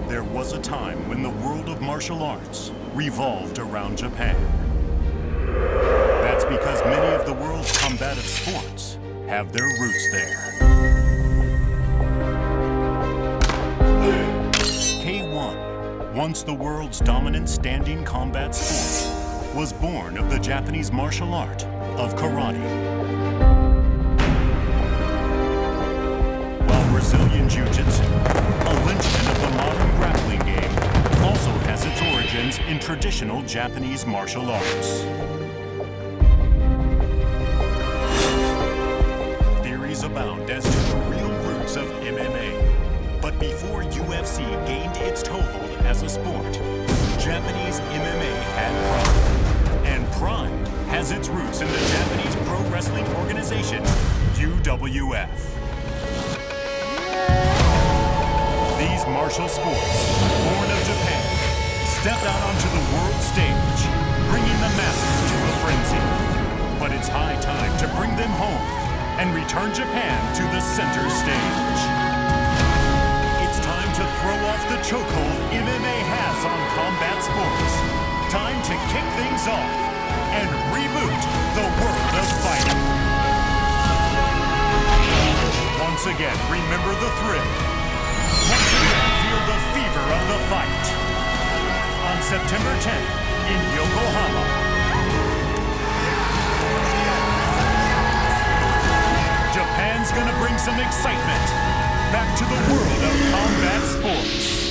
There was a time when the world of martial arts revolved around Japan. That's because many of the world's combative sports have their roots there. K-1, once the world's dominant standing combat sport, was born of the Japanese martial art of karate. While Brazilian Jiu-Jitsu, a linchpin of the modern grappling game, also has its origins in traditional Japanese martial arts. Theories abound as to the real roots of MMA. But before UFC gained its toehold as a sport, Japanese MMA had pride. And pride has its roots in the Japanese pro wrestling organization, UWF. These martial sports, born of Japan, stepped out onto the world stage, bringing the masses to a frenzy. But it's high time to bring them home and return Japan to the center stage. It's time to throw off the chokehold MMA has on combat sports. Time to kick things off and reboot the world of fighting. Once again, remember the thrill. Once again, feel the fever of the fight. On September 10th in Yokohama. Japan's gonna bring some excitement back to the world of combat sports.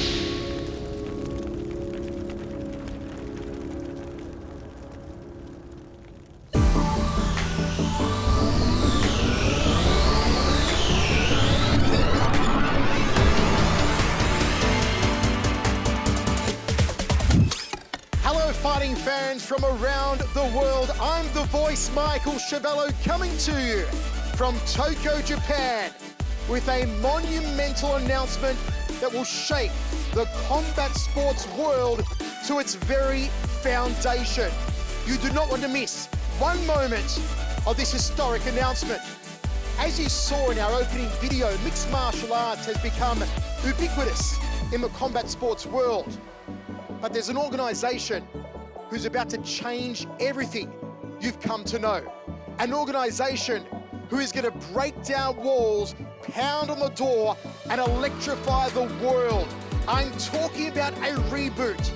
Fighting fans from around the world, I'm the voice, Michael Chavello, coming to you from Tokyo, Japan, with a monumental announcement that will shape the combat sports world to its very foundation. You do not want to miss one moment of this historic announcement. As you saw in our opening video, mixed martial arts has become ubiquitous in the combat sports world. But there's an organization who's about to change everything you've come to know. An organization who is going to break down walls, pound on the door, and electrify the world. I'm talking about a reboot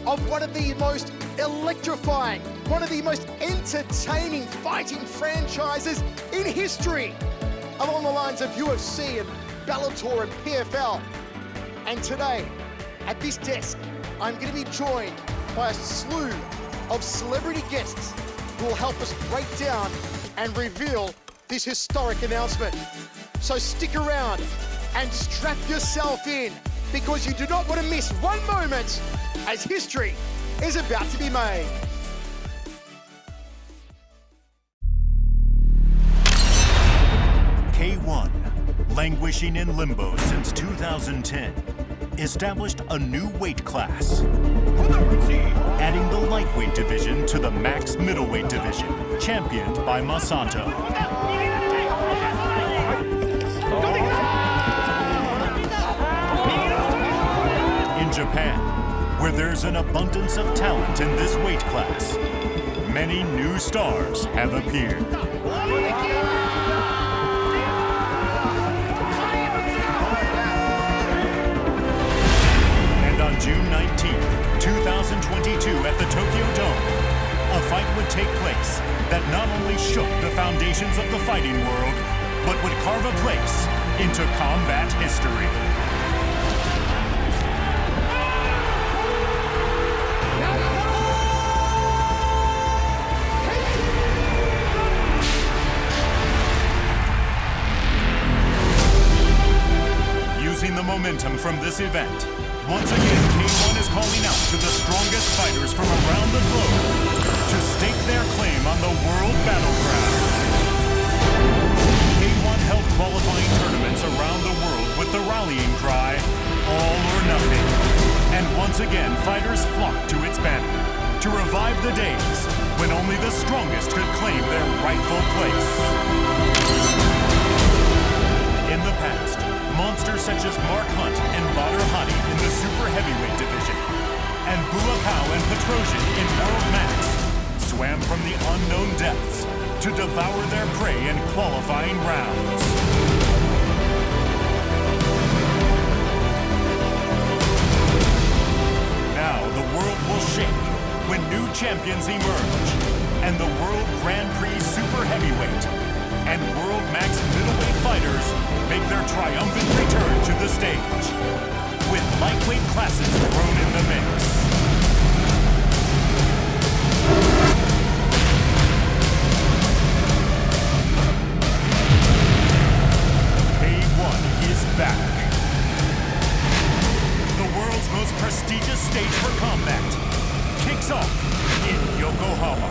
of one of the most electrifying, one of the most entertaining fighting franchises in history, along the lines of UFC and Bellator and PFL. And today, at this desk, I'm going to be joined by a slew of celebrity guests who will help us break down and reveal this historic announcement. So stick around and strap yourself in, because you do not want to miss one moment as history is about to be made. K-1, languishing in limbo since 2010, established a new weight class, adding the lightweight division to the max middleweight division, championed by Masato. In Japan, where there's an abundance of talent in this weight class, many new stars have appeared. On June 19th, 2022 at the Tokyo Dome, a fight would take place that not only shook the foundations of the fighting world, but would carve a place into combat history. Using the momentum from this event, once again, K-1 is calling out to the strongest fighters from around the globe to stake their claim on the world battleground. K-1 held qualifying tournaments around the world with the rallying cry, all or nothing. And once again, fighters flocked to its banner to revive the days when only the strongest could claim their rightful place. In the past, monsters such as Mark Hunt and Badr Hari in the super heavyweight division. And Buakaw and Petrosian in World Max swam from the unknown depths to devour their prey in qualifying rounds. Now the world will shake when new champions emerge and the World Grand Prix Super Heavyweight and World Max Middleweight fighters make their triumphant return to the stage, with lightweight classes thrown in the mix. K-1 is back. The world's most prestigious stage for combat kicks off in Yokohama.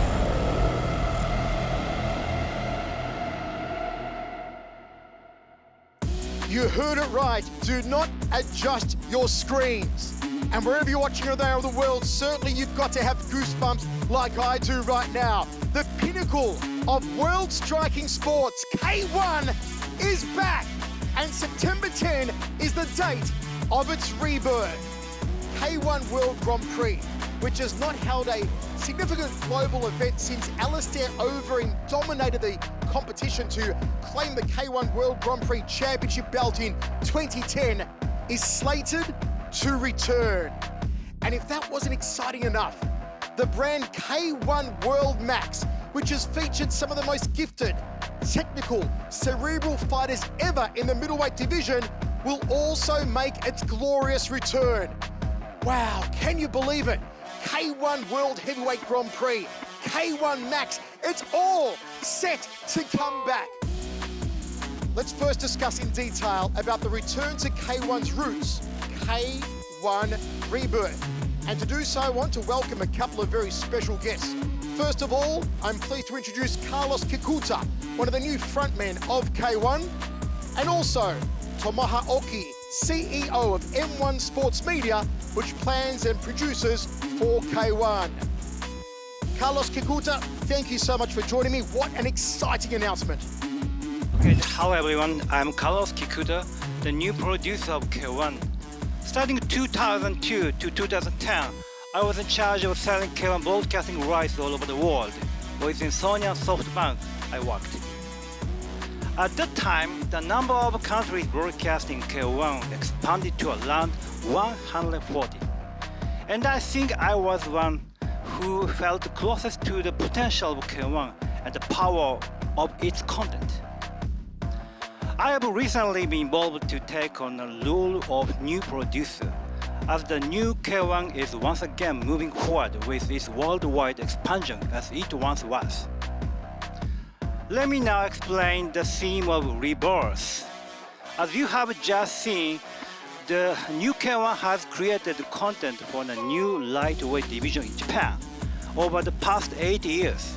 You heard it right. Do not adjust your screens. And wherever you're watching around the world, certainly you've got to have goosebumps like I do right now. The pinnacle of world striking sports, K-1, is back. And September 10 is the date of its rebirth. K-1 World Grand Prix, which has not held a significant global event since Alistair Overeem dominated the competition to claim the K-1 World Grand Prix Championship belt in 2010, is slated to return. And if that wasn't exciting enough, the brand K-1 World Max, which has featured some of the most gifted, technical, cerebral fighters ever in the middleweight division, will also make its glorious return. Wow, can you believe it? K-1 World Heavyweight Grand Prix, K-1 Max, it's all set to come back. Let's first discuss in detail about the return to K-1's roots, K-1 Rebirth. And to do so, I want to welcome a couple of very special guests. First of all, I'm pleased to introduce Carlos Kikuta, one of the new frontmen of K-1, and also Tomoha Oki, CEO of M1 Sports Media, which plans and produces for K-1. Carlos Kikuta, thank you so much for joining me. What an exciting announcement. Okay, hello everyone, I'm Carlos Kikuta, the new producer of K-1. Starting 2002 to 2010, I was in charge of selling K-1 broadcasting rights all over the world. Within Sony and SoftBank, I worked. At that time, the number of countries broadcasting K-1 expanded to around 140. And I think I was one who felt closest to the potential of K-1 and the power of its content. I have recently been involved to take on the role of new producer, as the new K-1 is once again moving forward with its worldwide expansion as it once was. Let me now explain the theme of rebirth. As you have just seen, the new K-1 has created content for the new lightweight division in Japan over the past 8 years.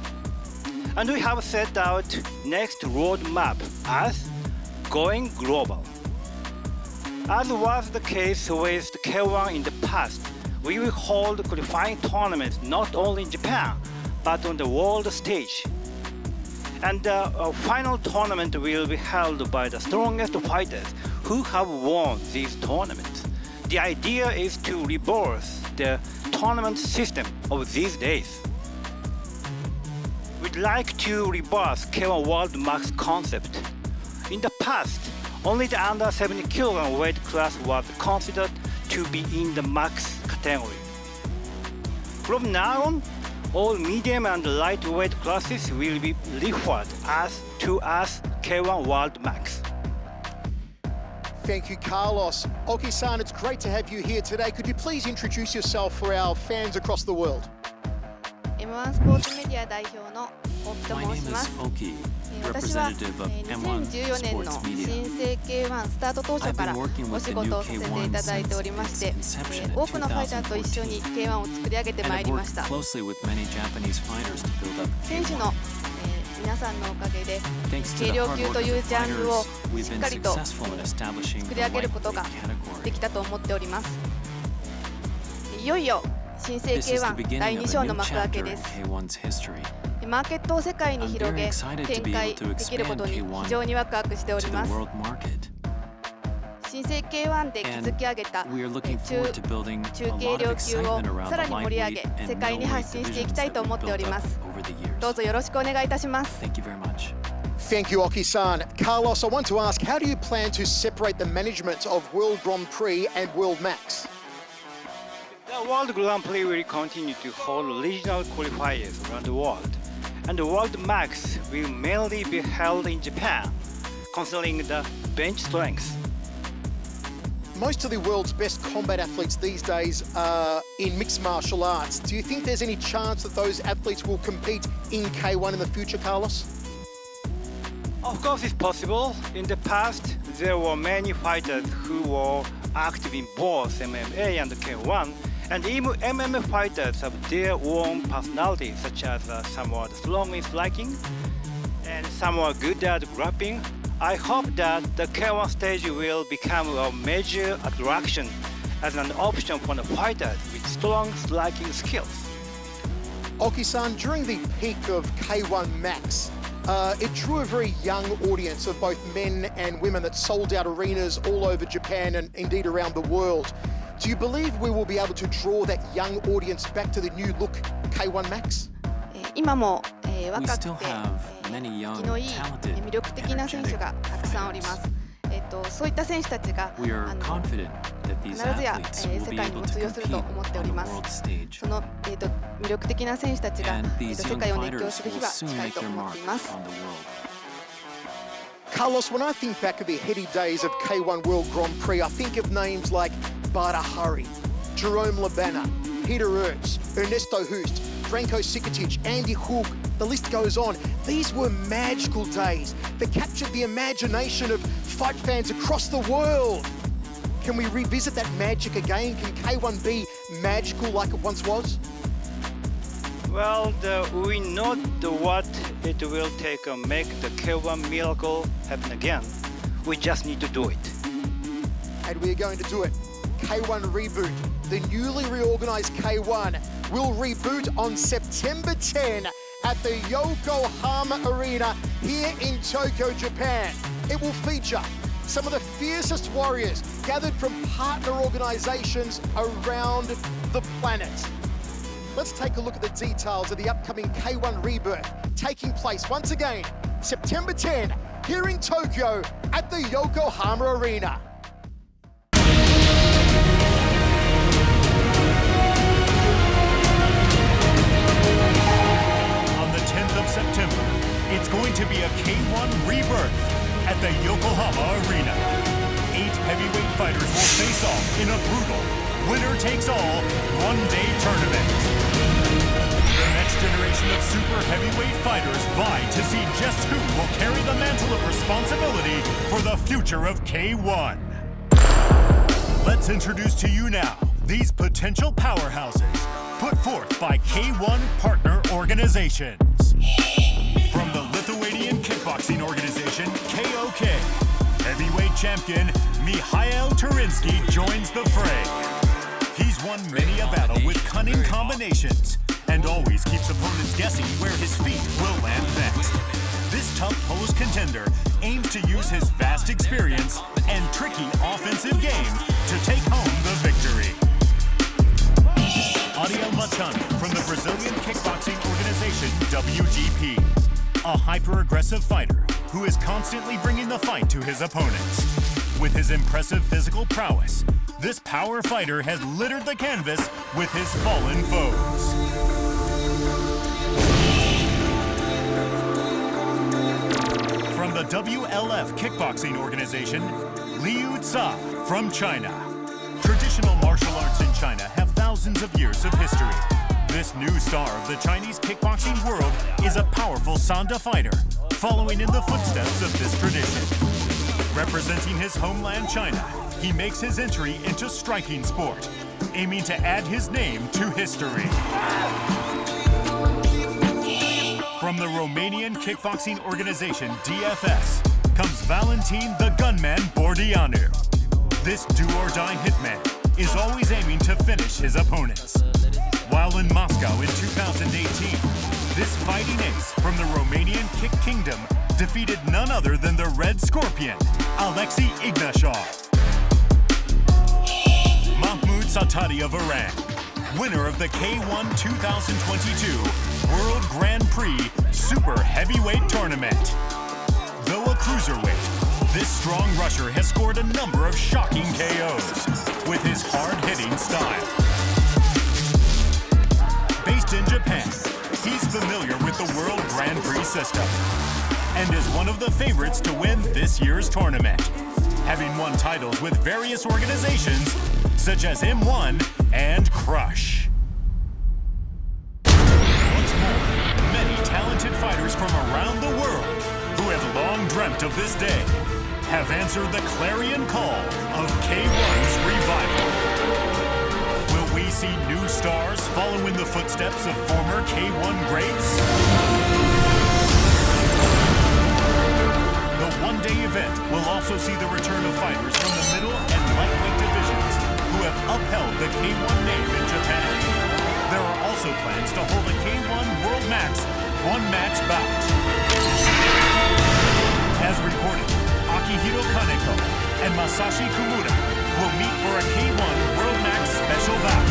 And we have set out next roadmap as going global. As was the case with the K-1 in the past, we will hold qualifying tournaments not only in Japan, but on the world stage. And the final tournament will be held by the strongest fighters who have won these tournaments. The idea is to rebirth the tournament system of these days. We'd like to rebirth K-1 World Max concept. In the past, only the under 70 kg weight class was considered to be in the max category. From now on, all medium and lightweight classes will be referred as K-1 World Max. Thank you, Carlos. Oki-san, it's great to have you here today. Could you please introduce yourself for our fans across the world? M1 スポーツメディア代表の大木と My 申 name しま is す。 Oki, 私は representative of M1 2014年の Sports Media. 新生 K1 スタート当初 I've か been ら working お with 仕 the 事 new をさせてい K1 ただいてお since りまして its inception in 多くのファイターと一緒に 2014. K1 を作り上げて And まい I've りま worked した。 closely with many Japanese fighters to build up 選手の K1. 皆さんのおかげで Thanks to 軽 the 量 hard 級 work と of いう the ジャンルを fighters, し we've っ been かりと successful in establishing 作 the り上げることが lightweight できたと思っております。いよいよ新生 This is the K1 beginning 第 of 2 a 章 new の幕開け chapter で in す。 K1's history. マーケットを世界に I'm 広 very げ excited to 展 be 開 able to できることに expand 非常にワクワクしてお to り the ます。 world market. 新生 K-1 で築き上げた We are looking 中 forward to building 中 a 軽 lot of 量級を excitement around さら the に盛り上 lightweight げ and 世界に middleweight 発信していき divisions たい that と we 思ってお built り up ます over the years. どうぞよろしくお願いいたします Thank you very much. Thank you, Oki-san. Carlos, I want to ask, how do you plan to separate the management of World Grand Prix and World Max? The World Grand Prix will continue to hold regional qualifiers around the world, and the World Max will mainly be held in Japan, considering the bench strength. Most of the world's best combat athletes these days are in mixed martial arts. Do you think there's any chance that those athletes will compete in K1 in the future, Carlos? Of course, it's possible. In the past, there were many fighters who were active in both MMA and K1, and even MMA fighters have their own personalities, such as some are strong in striking, and some are good at grappling. I hope that the K1 stage will become a major attraction as an option for the fighters with strong striking skills. Oki-san, during the peak of K1 Max, it drew a very young audience of both men and women that sold out arenas all over Japan and indeed around the world. Do you believe we will be able to draw that young audience back to the new look K1 Max? 今も We 若く still て have many 気 young, のいい talented, 魅力的な選手 energetic がたくさんおります fighters. そういった選手たちが We are あの confident that these 必ずや athletes 世 will be 界に able も to 通用する compete と思ってお on り the ます world stage. その、魅力的な選手たちが、 And these 世 young 界を熱狂 fighters する日 will が soon 近い make と their 思っ mark ています on the world. Carlos, when I think back of the heady days of K1 World Grand Prix, I think of names like Bada Hari, Jerome Labana, Peter Ertz, Ernesto Hoost, Franco Sikotic, Andy Hook, the list goes on. These were magical days that captured the imagination of fight fans across the world. Can we revisit that magic again? Can K1 be magical like it once was? Well, we know what it will take to make the K1 miracle happen again. We just need to do it. And we are going to do it. K1 ReBOOT, the newly reorganized K1, will reboot on September 10 at the Yokohama Arena here in Tokyo, Japan. It will feature some of the fiercest warriors gathered from partner organizations around the planet. Let's take a look at the details of the upcoming K1 ReBOOT, taking place once again September 10 here in Tokyo at the Yokohama Arena. On the 10th of September, it's going to be a K1 rebirth at the Yokohama Arena. 8 heavyweight fighters will face off in a brutal, winner-takes-all, one-day tournament. The next generation of super heavyweight fighters vie to see just who will carry the mantle of responsibility for the future of K1. Let's introduce to you now these potential powerhouses put forth by K1 partner organizations. From the Lithuanian kickboxing organization KOK, heavyweight champion Mikhail Turinsky joins the fray. He's won many a battle with cunning combinations and always keeps opponents guessing where his feet will land next. This tough Polish contender aims to use his vast experience and tricky offensive game to take home the victory. Ariel Machado from the Brazilian kickboxing organization WGP, a hyper-aggressive fighter who is constantly bringing the fight to his opponents. With his impressive physical prowess, this power fighter has littered the canvas with his fallen foes. From the WLF kickboxing organization, Liu Tsa from China. Traditional martial arts in China have thousands of years of history. This new star of the Chinese kickboxing world is a powerful Sanda fighter, following in the footsteps of this tradition. Representing his homeland China, he makes his entry into striking sport, aiming to add his name to history. From the Romanian kickboxing organization DFS comes Valentin the Gunman Bordeanu. This do-or-die hitman is always aiming to finish his opponents. While in Moscow in 2018, this fighting ace from the Romanian Kick Kingdom defeated none other than the Red Scorpion, Alexei Ignashov. Mahmoud Satadi of Iran, winner of the K-1 2022 World Grand Prix Super Heavyweight Tournament. Though a cruiserweight, this strong rusher has scored a number of shocking KOs with his hard-hitting style. Based in Japan, he's familiar with the World Grand Prix system and is one of the favorites to win this year's tournament, having won titles with various organizations such as M1 and Crush. What's more, many talented fighters from around the world who have long dreamt of this day have answered the clarion call of K1's revival. Will we see new stars follow in the footsteps of former K1 greats? The one-day event will also see the return of fighters from the middle and lightweight divisions who have upheld the K1 name in Japan. There are also plans to hold a K1 World Max one-match bout. As reported, Akihiro Kaneko and Masashi Kumura will meet for a K1 World Max special bout.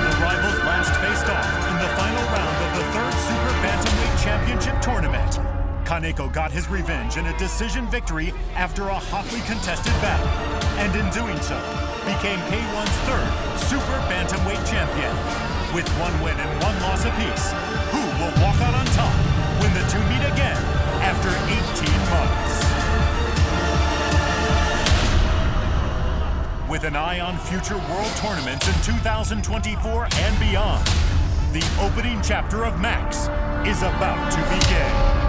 The rivals last faced off in the final round of the third Super Bantamweight Championship tournament. Kaneko got his revenge in a decision victory after a hotly contested battle, and in doing so, became K1's third Super Bantamweight champion. With one win and one loss apiece, who will walk out on top when the two meet again after 18 months? With an eye on future world tournaments in 2024 and beyond, the opening chapter of Max is about to begin.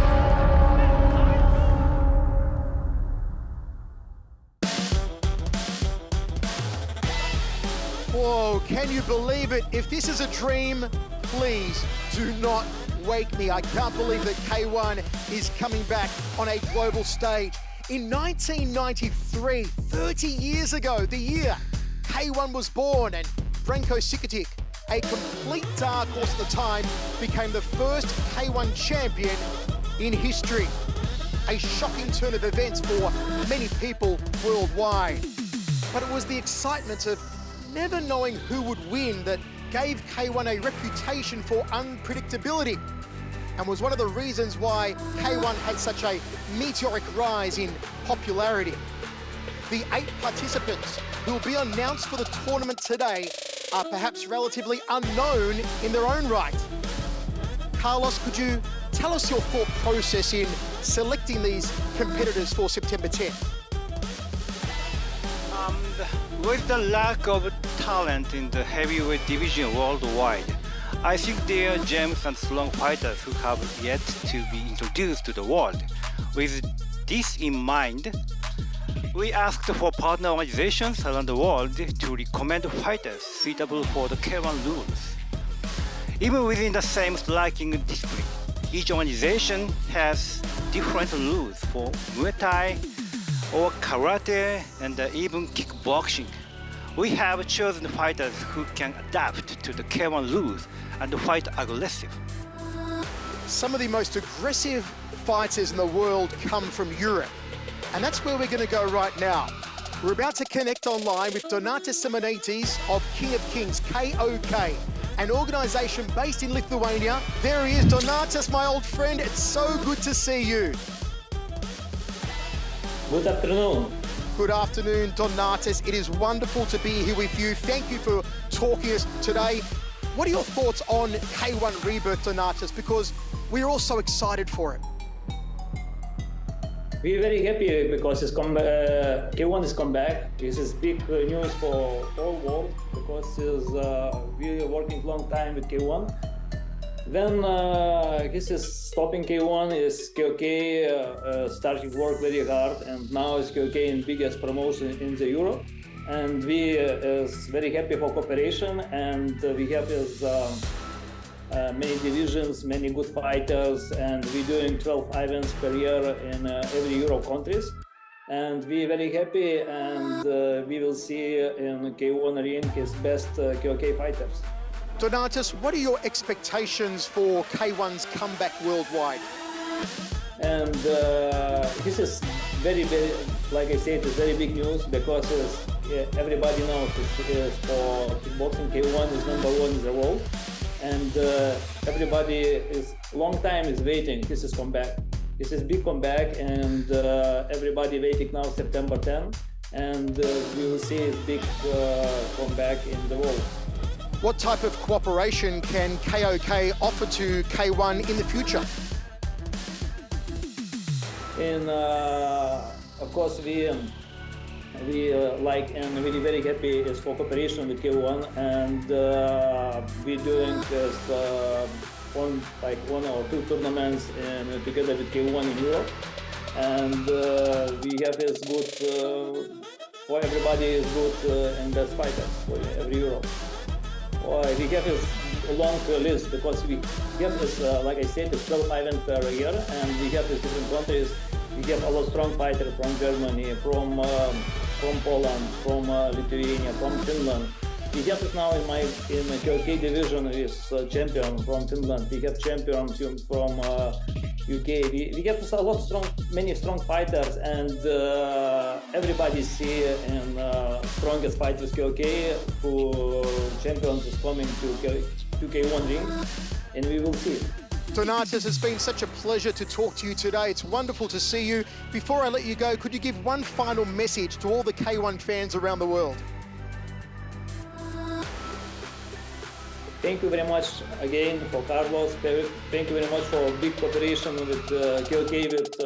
Whoa, can you believe it? If this is a dream, please do not wake me. I can't believe that K1 is coming back on a global stage. In 1993, 30 years ago, the year K1 was born, and Branko Cikatic, a complete dark horse at the time, became the first K1 champion in history. A shocking turn of events for many people worldwide. But it was the excitement of never knowing who would win that gave K1 a reputation for unpredictability, and was one of the reasons why K1 had such a meteoric rise in popularity. The 8 participants who will be announced for the tournament today are perhaps relatively unknown in their own right. Carlos, could you tell us your thought process in selecting these competitors for September 10th? With the lack of talent in the heavyweight division worldwide, I think there are gems and strong fighters who have yet to be introduced to the world. With this in mind, we asked for partner organizations around the world to recommend fighters suitable for the K1 rules. Even within the same striking discipline, each organization has different rules for Muay Thai or Karate and even kickboxing. We have chosen fighters who can adapt to the K1 rules and fight aggressive. Some of the most aggressive fighters in the world come from Europe, and that's where we're going to go right now. We're about to connect online with Donatas Simonaitis of King of Kings, KOK, an organization based in Lithuania. There he is, Donatas, my old friend. It's so good to see you. Good afternoon. Good afternoon, Donatas. It is wonderful to be here with you. Thank you for talking to us today. What are your thoughts on K1 ReBOOT, Donatas? Because we're all so excited for it. We're very happy because K1 has come back. This is big news for all world because we are working long time with K1. Then this is stopping K1 is KOK starting work very hard, and now is KOK in biggest promotion in the Europe, and we is very happy for cooperation, and we have many divisions, many good fighters, and we're doing 12 events per year in every Euro countries, and we're very happy, and we will see in K1 ring his best KOK fighters. Donatas, what are your expectations for K1's comeback worldwide? And this is very, like I said, it's very big news because everybody knows is for kickboxing. K1 is #1 in the world, and everybody is long time is waiting. This is comeback. This is big comeback, and everybody waiting now September 10, and we will see a big comeback in the world. What type of cooperation can KOK offer to K1 in the future? Of course, we like and really very happy is for cooperation with K1, and we're doing this one or two tournaments together with K1 in Europe, and we have this good for everybody is good and best fighters for every Europe. We have this long list because we have this, like I said, it's 12 events per year, and we have these different countries. We have a lot of strong fighters from Germany, from Poland, from Lithuania, from Finland. We have this now in the KOK division with champion from Finland. We have champions from UK. We have a lot of many strong fighters, and everybody see and strongest fighters KOK who champions is coming to K1 ring, and we will see. Donatas, it's been such a pleasure to talk to you today. It's wonderful to see you. Before I let you go, could you give one final message to all the K1 fans around the world? Thank you very much again for Carlos. Thank you very much for big cooperation with KOK, with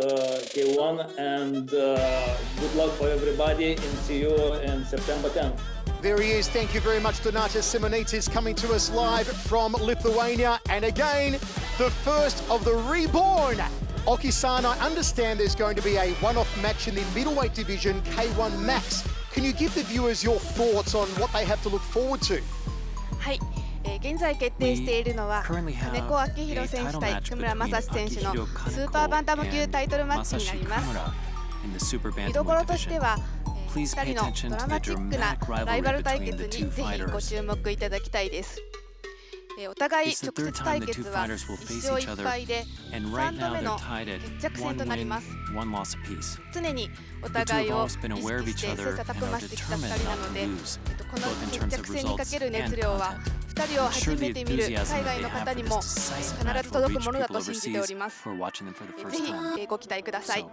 K1, and good luck for everybody, and see you in September 10th. There he is. Thank you very much, Donatas Simonitis, coming to us live from Lithuania. And again, the first of the reborn. Oki-san, I understand there's going to be a one-off match in the middleweight division, K1 Max. Can you give the viewers your thoughts on what they have to look forward to? はい、現在決定しているのは金子明宏選手対木村正史選手のスーパーバンタム級タイトルマッチになります。見どころとしては2人のドラマチックなライバル対決にぜひご注目いただきたいです。お互い直接対決は1勝1敗で3度目の決着戦となります。常にお互いを意識して切磋琢磨してきた2人なので、この決着戦にかける熱量は2人を初めて見る海外の方にも必ず届くものだと信じております。ぜひご期待ください。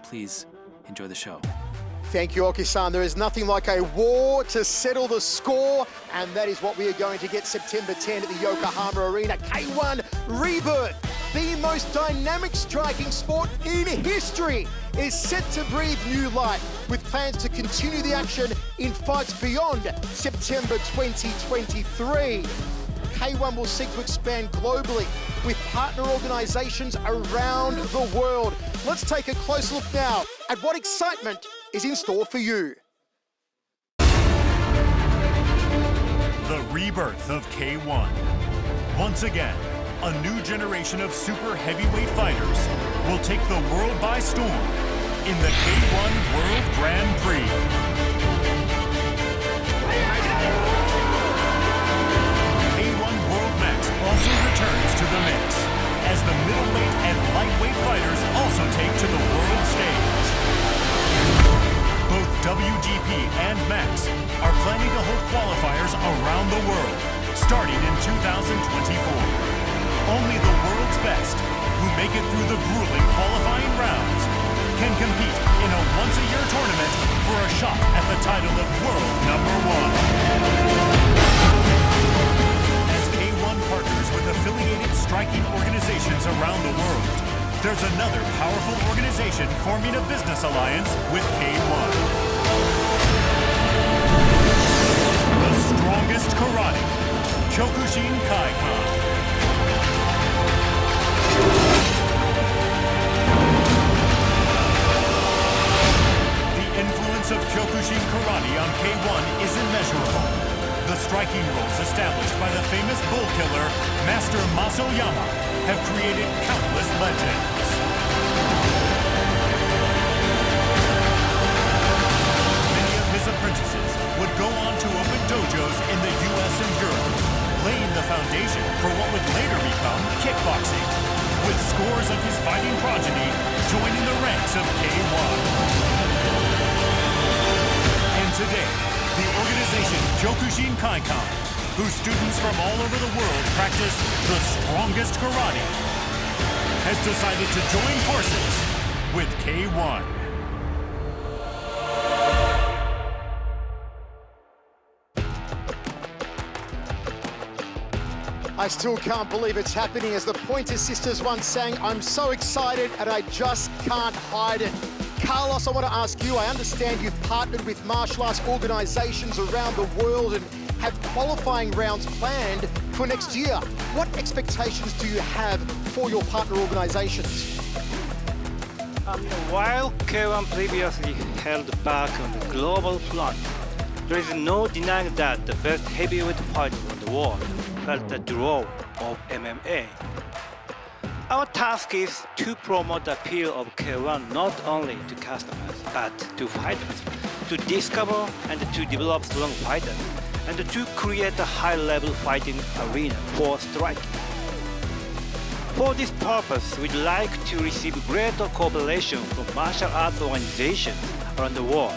Thank you, Oki-san. There is nothing like a war to settle the score, and that is what we are going to get September 10 at the Yokohama Arena. K1 ReBOOT, the most dynamic striking sport in history, is set to breathe new life with plans to continue the action in fights beyond September 2023. K1 will seek to expand globally with partner organizations around the world. Let's take a close look now at what excitement is in store for you. The rebirth of K1. Once again, a new generation of super heavyweight fighters will take the world by storm in the K1 World Grand Prix. K1 World Max also returns to the mix as the middleweight and lightweight fighters also take to the world stage. Both WGP and Max are planning to hold qualifiers around the world, starting in 2024. Only the world's best, who make it through the grueling qualifying rounds, can compete in a once-a-year tournament for a shot at the title of World #1. As K1 partners with affiliated striking organizations around the world, there's another powerful organization forming a business alliance with K1. The strongest karate, Kyokushin Kaikan. The influence of Kyokushin karate on K1 is immeasurable. The striking rules established by the famous bull killer, Master Masoyama, have created countless legends. Many of his apprentices would go on to open dojos in the US and Europe, laying the foundation for what would later become kickboxing, with scores of his fighting progeny joining the ranks of K1. And today, The organization Kyokushin Kaikan, whose students from all over the world practice the strongest karate, has decided to join forces with K-1. I still can't believe it's happening. As the Pointer Sisters once sang, I'm so excited and I just can't hide it. Carlos, I want to ask you, I understand you've partnered with martial arts organizations around the world and have qualifying rounds planned for next year. What expectations do you have for your partner organizations? While K-1 previously held back on the global front, there is no denying that the best heavyweight fighter in the world felt the draw of MMA. Our task is to promote the appeal of K-1 not only to customers but to fighters, to discover and to develop strong fighters, and to create a high-level fighting arena for striking. For this purpose, we'd like to receive greater cooperation from martial arts organizations around the world.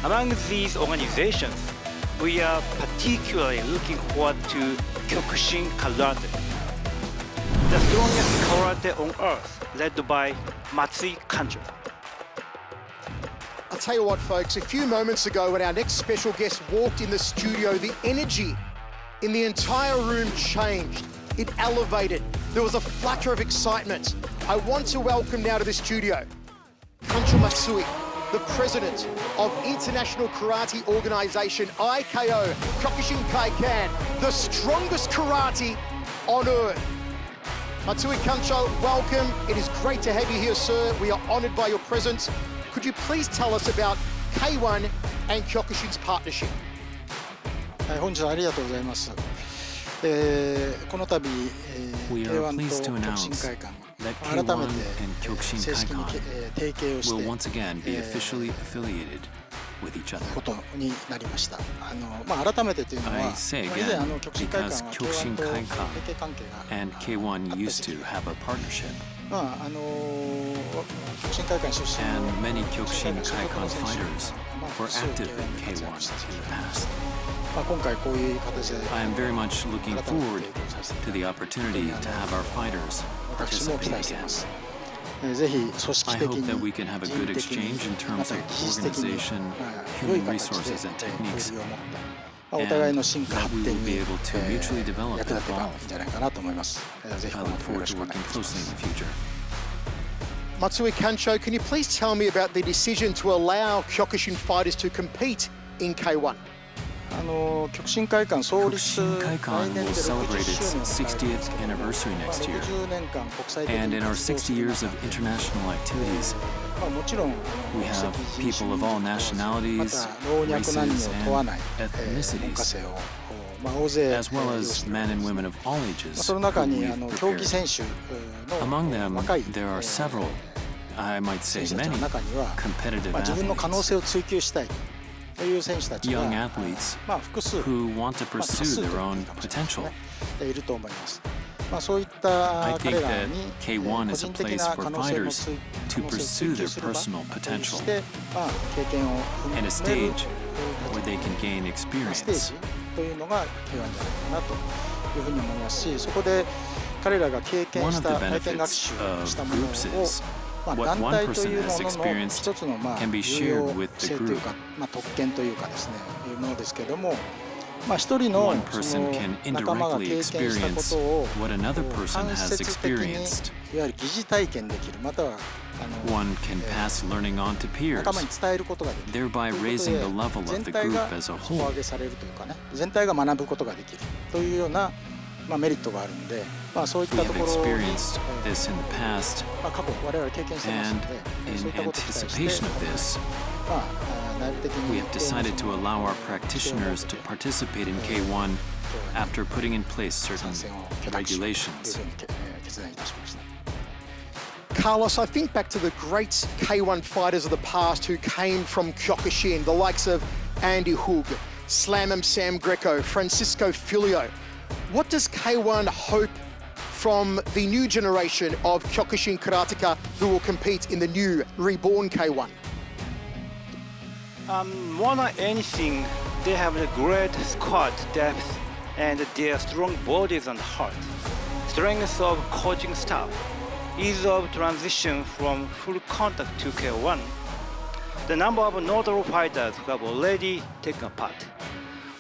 Among these organizations, we are particularly looking forward to Kyokushin Karate, the strongest karate on earth, led by Matsui Kanjo. I'll tell you what, folks, a few moments ago when our next special guest walked in the studio, the energy in the entire room changed. It elevated. There was a flutter of excitement. I want to welcome now to the studio Kanjo Matsui, the president of International Karate Organization, IKO, Kyokushin Kaikan, the strongest karate on earth. Matsui Kanjo, welcome. It is great to have you here, sir. We are honored by your presence. Could you please tell us about K-1 and Kyokushin's partnership? 本日はありがとうございます。この度、We are K-1 pleased と to 極 announce 真会館 that 改 K-1 め and て Kyokushin 正式に Kaikan 提携をし will て once again be officially affiliated with each other. ことになりました。改めてというのは、 I say 以前 again 極真会館 because は Kyokushin K-1 と提 Kaikan 携関係が and K-1 used to have a partnership, 極真会館出身 and の many Kyokushin 所属 Kaikan の選手 fighters が were 複数 active in K-1 で活 K-1 躍したり in し the て past. 今回こういう形で I am very much looking 改め forward て提供させて to the opportunity to have our fighters 私も期 participate 待していま again. す。ぜひ組織 I 的 hope に that we can have a 人 good 的 exchange in に terms また of 技術的に organization, 良い human 形で resources, and 交 techniques, 流を持ってお互いの進化 and 発 that we 展 will be に able to mutually develop 役 and 立てばい evolve. いんじゃないかなと思います。ぜひ I この look 後よろ forward し to くお願い working しま closely す。 in the future. Matsui Kanjo, can you please tell me about the decision to allow Kyokushin fighters to compete in K-1? 極真会館創立 Kyokushin 来 Kaikan 年で will 60 celebrate 周 its 年を迎えるんですけど 60th も anniversary next year. 60年間国際的 And に in our 活動す 60る years 中 of で international activities, もちろん we 国 have 籍人 people of all 種ま nationalities, た老若男 races, 女を問わない and 文化 ethnicities, 性を大勢 as well 要 as してい men ま and す。 women of all ages その who 中に we've 競技 prepared. 選手 Among の them, 若い there are several, I might say 選手たち many, の中には competitive 自分の可能 athletes, 性を追求したいという選手たちが young athletes 複数 who want to 多 pursue 数と their 言 own っていいかもしれないです potential. ねいると思います。そういった I 彼 think ら that に K-1 個 is a 人的 place な for 可能性の fighters to 可能性を pursue 追求 their する場 personal そ potential して経験を and a 踏める stage where they can gain ステー experience. ジというのが K1 じゃないかなというふうに思いますし、そこで彼らが経験 One し of the た体験学 benefits 習 of したものを groups is 団 what one 体と person いうも has のの experienced 一つのcan be 有用 shared with the 性という group. か特権というかですねいうものですけれども、一人の One そ person の can 仲間が indirectly 経験したこ experience とを what another person 間 has 接的に experienced. いわゆる疑似体験できるまたは One can pass learning on to peers, 仲間に伝えることができる thereby という raising こと the で level of 全 the 体が group as a 底 whole. 上げされるというかね全体が学ぶことができるというようなメリットがあるので、そういっ We た have ところに experienced this in the past, 過去我々経験してますの and で、そうい in ったことを期待して anticipation of this, 内部的 we に have decided to allow our practitioners to participate in K-1 after putting in place certain 参戦を許諾しようという regulations. ふうに決断いたしました。 Carlos, I think back to the great K-1 fighters of the past who came from Kyokushin, the likes of Andy Hoog, Slam'em Sam Greco, Francisco Filio. What does K-1 hope from the new generation of Kyokushin karateka who will compete in the new reborn K-1? More than anything, They have a great squat depth and their strong bodies and heart. Strength of coaching staff, ease of transition from full contact to K1. The number of notable fighters who have already taken part.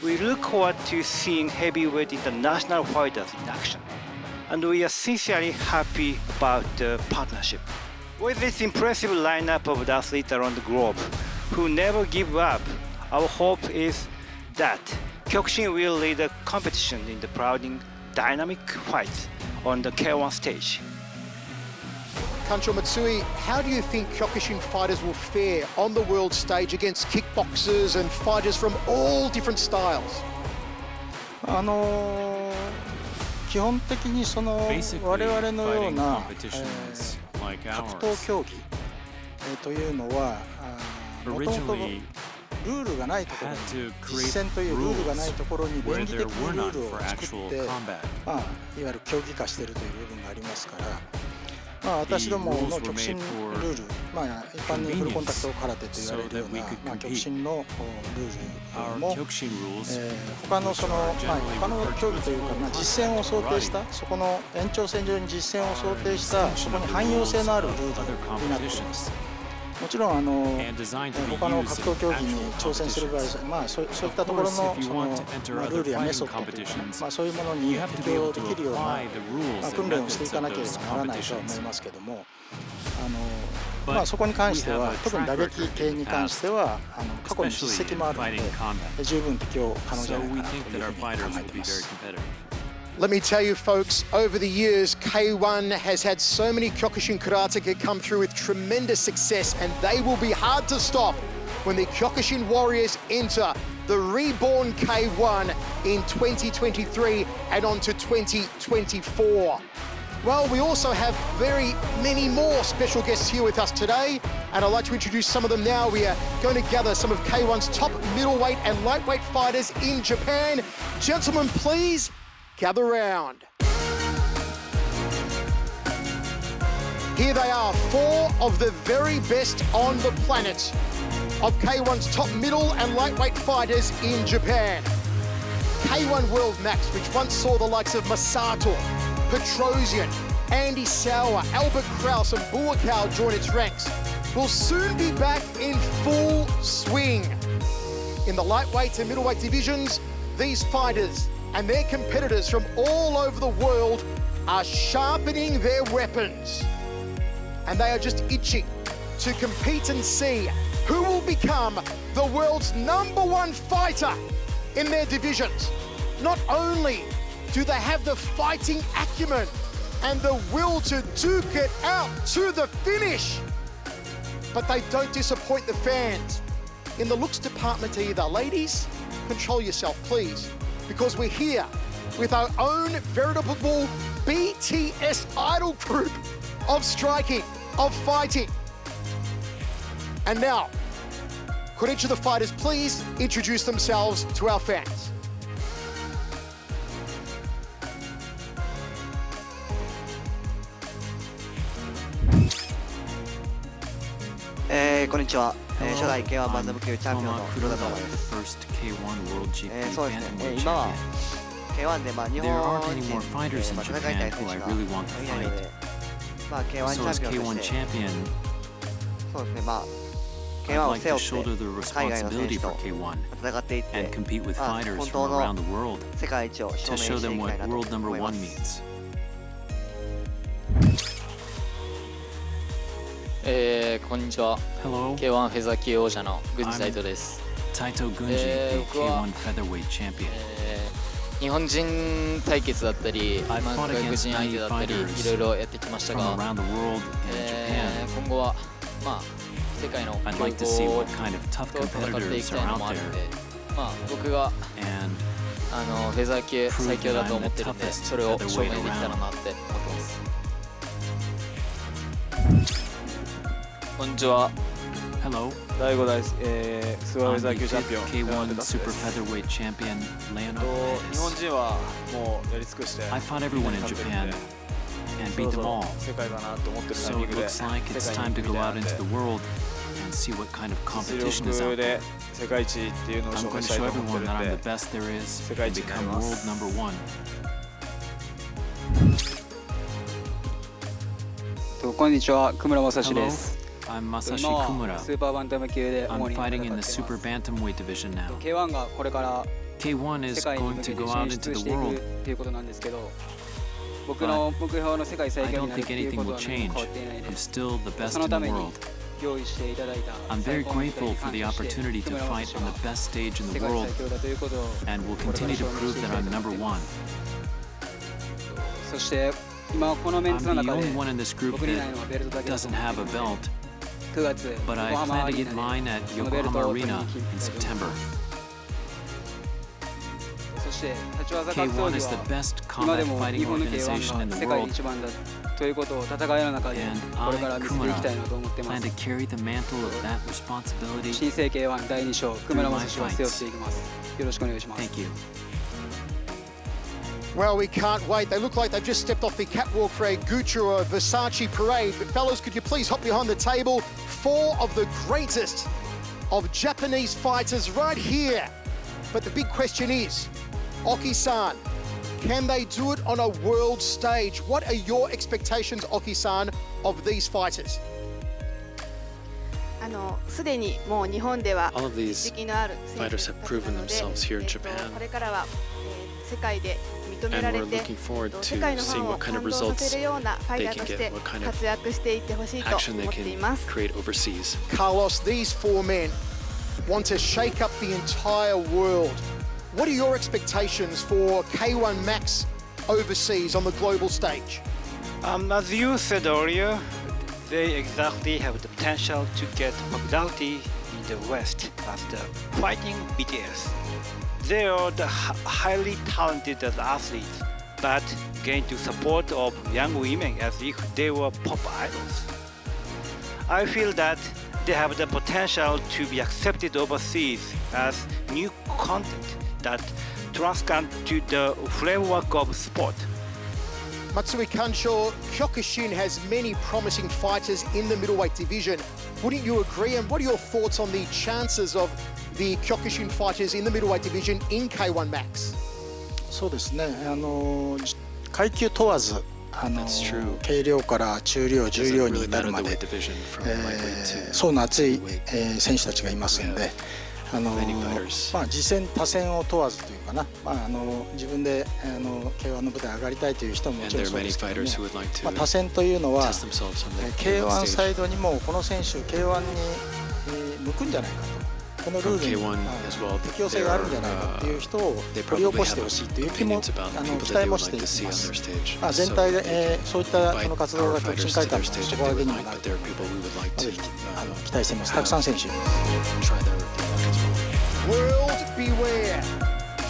We look forward to seeing heavyweight international fighters in action. And we are sincerely happy about the partnership. With this impressive lineup of athletes around the globe who never give up, our hope is that Kyokushin will lead the competition in the crowding, dynamic fights on the K1 stage. Kancho Matsui, how do you think Kyokushin fighters will fare on the world stage against kickboxers and fighters from all different styles? 基本的にその我々のような格闘競技というのはもともとルールがないところに実戦というルールがないところに便宜的にルールを作って、いわゆる競技化しているという部分がありますから、私どもの極真ルール、一般にフルコンタクト空手と言われるような極真のルールも他のその他の競技というか実践を想定したそこの延長線上に実践を想定したそこに汎用性のあるルールになっています。もちろん他の格闘競技に挑戦する場合、そういったところのそのルールやメソッドというか、そういうものに適用できるような訓練をしていかなければならないとは思いますけども、そこに関しては特に打撃系に関しては過去に実績もあるので十分適用可能じゃないかなというふうに考えています。Let me tell you folks, over the years, K1 has had so many Kyokushin karateka come through with tremendous success, and they will be hard to stop when the Kyokushin Warriors enter the reborn K1 in 2023 and on to 2024. Well, we also have very many more special guests here with us today, and I'd like to introduce some of them now. We are going to gather some of K1's top middleweight and lightweight fighters in Japan. Gentlemen, please gather round. Here they are, four of the very best on the planet of K1's top middle and lightweight fighters in Japan. K1 World Max, which once saw the likes of Masato, Petrosian, Andy Sauer, Albert Kraus and Buakaw join its ranks, will soon be back in full swing. In the lightweight and middleweight divisions, these fighters and their competitors from all over the world are sharpening their weapons. And they are just itching to compete and see who will become the world's #1 fighter in their divisions. Not only do they have the fighting acumen and the will to duke it out to the finish, but they don't disappoint the fans. In the looks department either. Ladies, control yourself, please, because we're here with our own veritable BTS idol group of striking, of fighting. And now, could each of the fighters please introduce themselves to our fans? Konnichiwa. 初代 K1 バンダム級チャンピオンの黒田智也です。そうですね、今は K1 で日本人で戦いたい選手がいないので、K1 チャンピオンとしてそうですね、K1 を背負って海外の選手と戦っていって本当の世界一を証明していきたいなと思います。こんにちは。K1 フェザー級王者の郡司大斗です。僕は日本人対決だったり、外国人相手だったり、いろいろやってきましたが、今後は世界の強豪と戦っていきたいのもあるので、僕がフェザー級最強だと思ってるんで、それを証明できたらなって思ってます。こんにちは。第5代スーパーフェザー級チャンピオンK1 スーパーフェザーウェイチャンピオン日本人はもうやり尽くして世界かなと思ってるタイミングで世界一を証明していきたいなと思ってます。and see what kind of 実 competition is 力 out で there. 世界一っていうのを I'm 証 going 明 to したい show と思 everyone って that る I'm ん the で best there is 世界 and 一になり become ま world す number one. こんにちは、久村正史で Hello, す。 I'm Masashi 今は Kumura. スーパーバンタム級で I'm 主に戦 fighting って in いま the す。 super bantamweight division now. K1 がこれから K1 世 is 界に going 向け to て go out 進 into 出 the していく world. っていうことなんですけど、僕の目標の世界最 I 強に don't なるっ think ていう anything こと will は何も変 change. わっていないで I'm す。 still the best その in た the めに world. 用意していただいた I'm 最 very 高の舞台 grateful に for the 感謝して opportunity to 久村 fight 正史 on は the best stage in 世 the 界 world 最強だということを and will これから continue to 証明 prove していき that たい I'm と思っ number ていま one. す。そして今このメン I'm ツの the 中で only one in this group 僕にないのはベルトだ that けだと doesn't 思って have い a るので belt, 9月 but I 横浜 plan ア to リー get ナ mine で at そのベルト Yokohama を取りに Arena 行き in たいと思い September. ます。そして立ち技格闘 K1 技 is the は best 今で combat も日 fighting 本の organization in K1 が the 世界 world, 一番だということを戦いの中で and これ I, から見せていきたいなと思ってい Kumura, ま plan す。 to carry the mantle of that responsibility. 新生 K1 第2章久村正史を背負っていきます。よろしくお願いします。 Thank you. Well, we can't wait. They look like they've just stepped off the catwalk for a Gucci or a Versace parade. But fellas, could you please hop behind the table? 4 of the greatest of Japanese fighters right here. But the big question is, Oki-san, can they do it on a world stage? What are your expectations, Oki-san, of these fighters? すでにもう日本では All of these 実績のある選手 fighters た have ち proven なので、 themselves here in Japan. これからは、世界で認め And られ we're て looking forward 世界の to ファ seeing ンを what kind 感 of 動さ results せるようなファイ they ター can として get, what kind of 活躍していってほしいと action 思 they ってい can ます。 create overseas. Carlos, these 4 men want to shake up the entire world. What are your expectations for K1 Max overseas on the global stage? As you said earlier, they exactly have the potential to get popularity in the West as the fighting BTS. They are the highly talented as athletes, but gain to support of young women as if they were pop idols. I feel that they have the potential to be accepted overseas as new content that transcend to the framework of sport. Matsui Kansho, Kyokushin has many promising fighters in the middleweight division. Wouldn't you agree? And what are your thoughts on the chances of the Kyokushin fighters in the middleweight division in K1 Max? そうですね。階級問わず、軽量から中量、重量に至るまで、層の厚い選手たちがいますので。次戦他戦を問わずというかな、自分でK1 の舞台上がりたいという人ももちろんそうですけども、他戦というのは K1 サイドにもこの選手 K1 に向くんじゃないかと、このルールに適応性があるんじゃないかっていう人を掘り起こしてほしいという気も期待もしています。全体でそういったこの活動が極真会館の底上げにもなると思うので、ぜひ期待しています。たくさん選手います。World beware.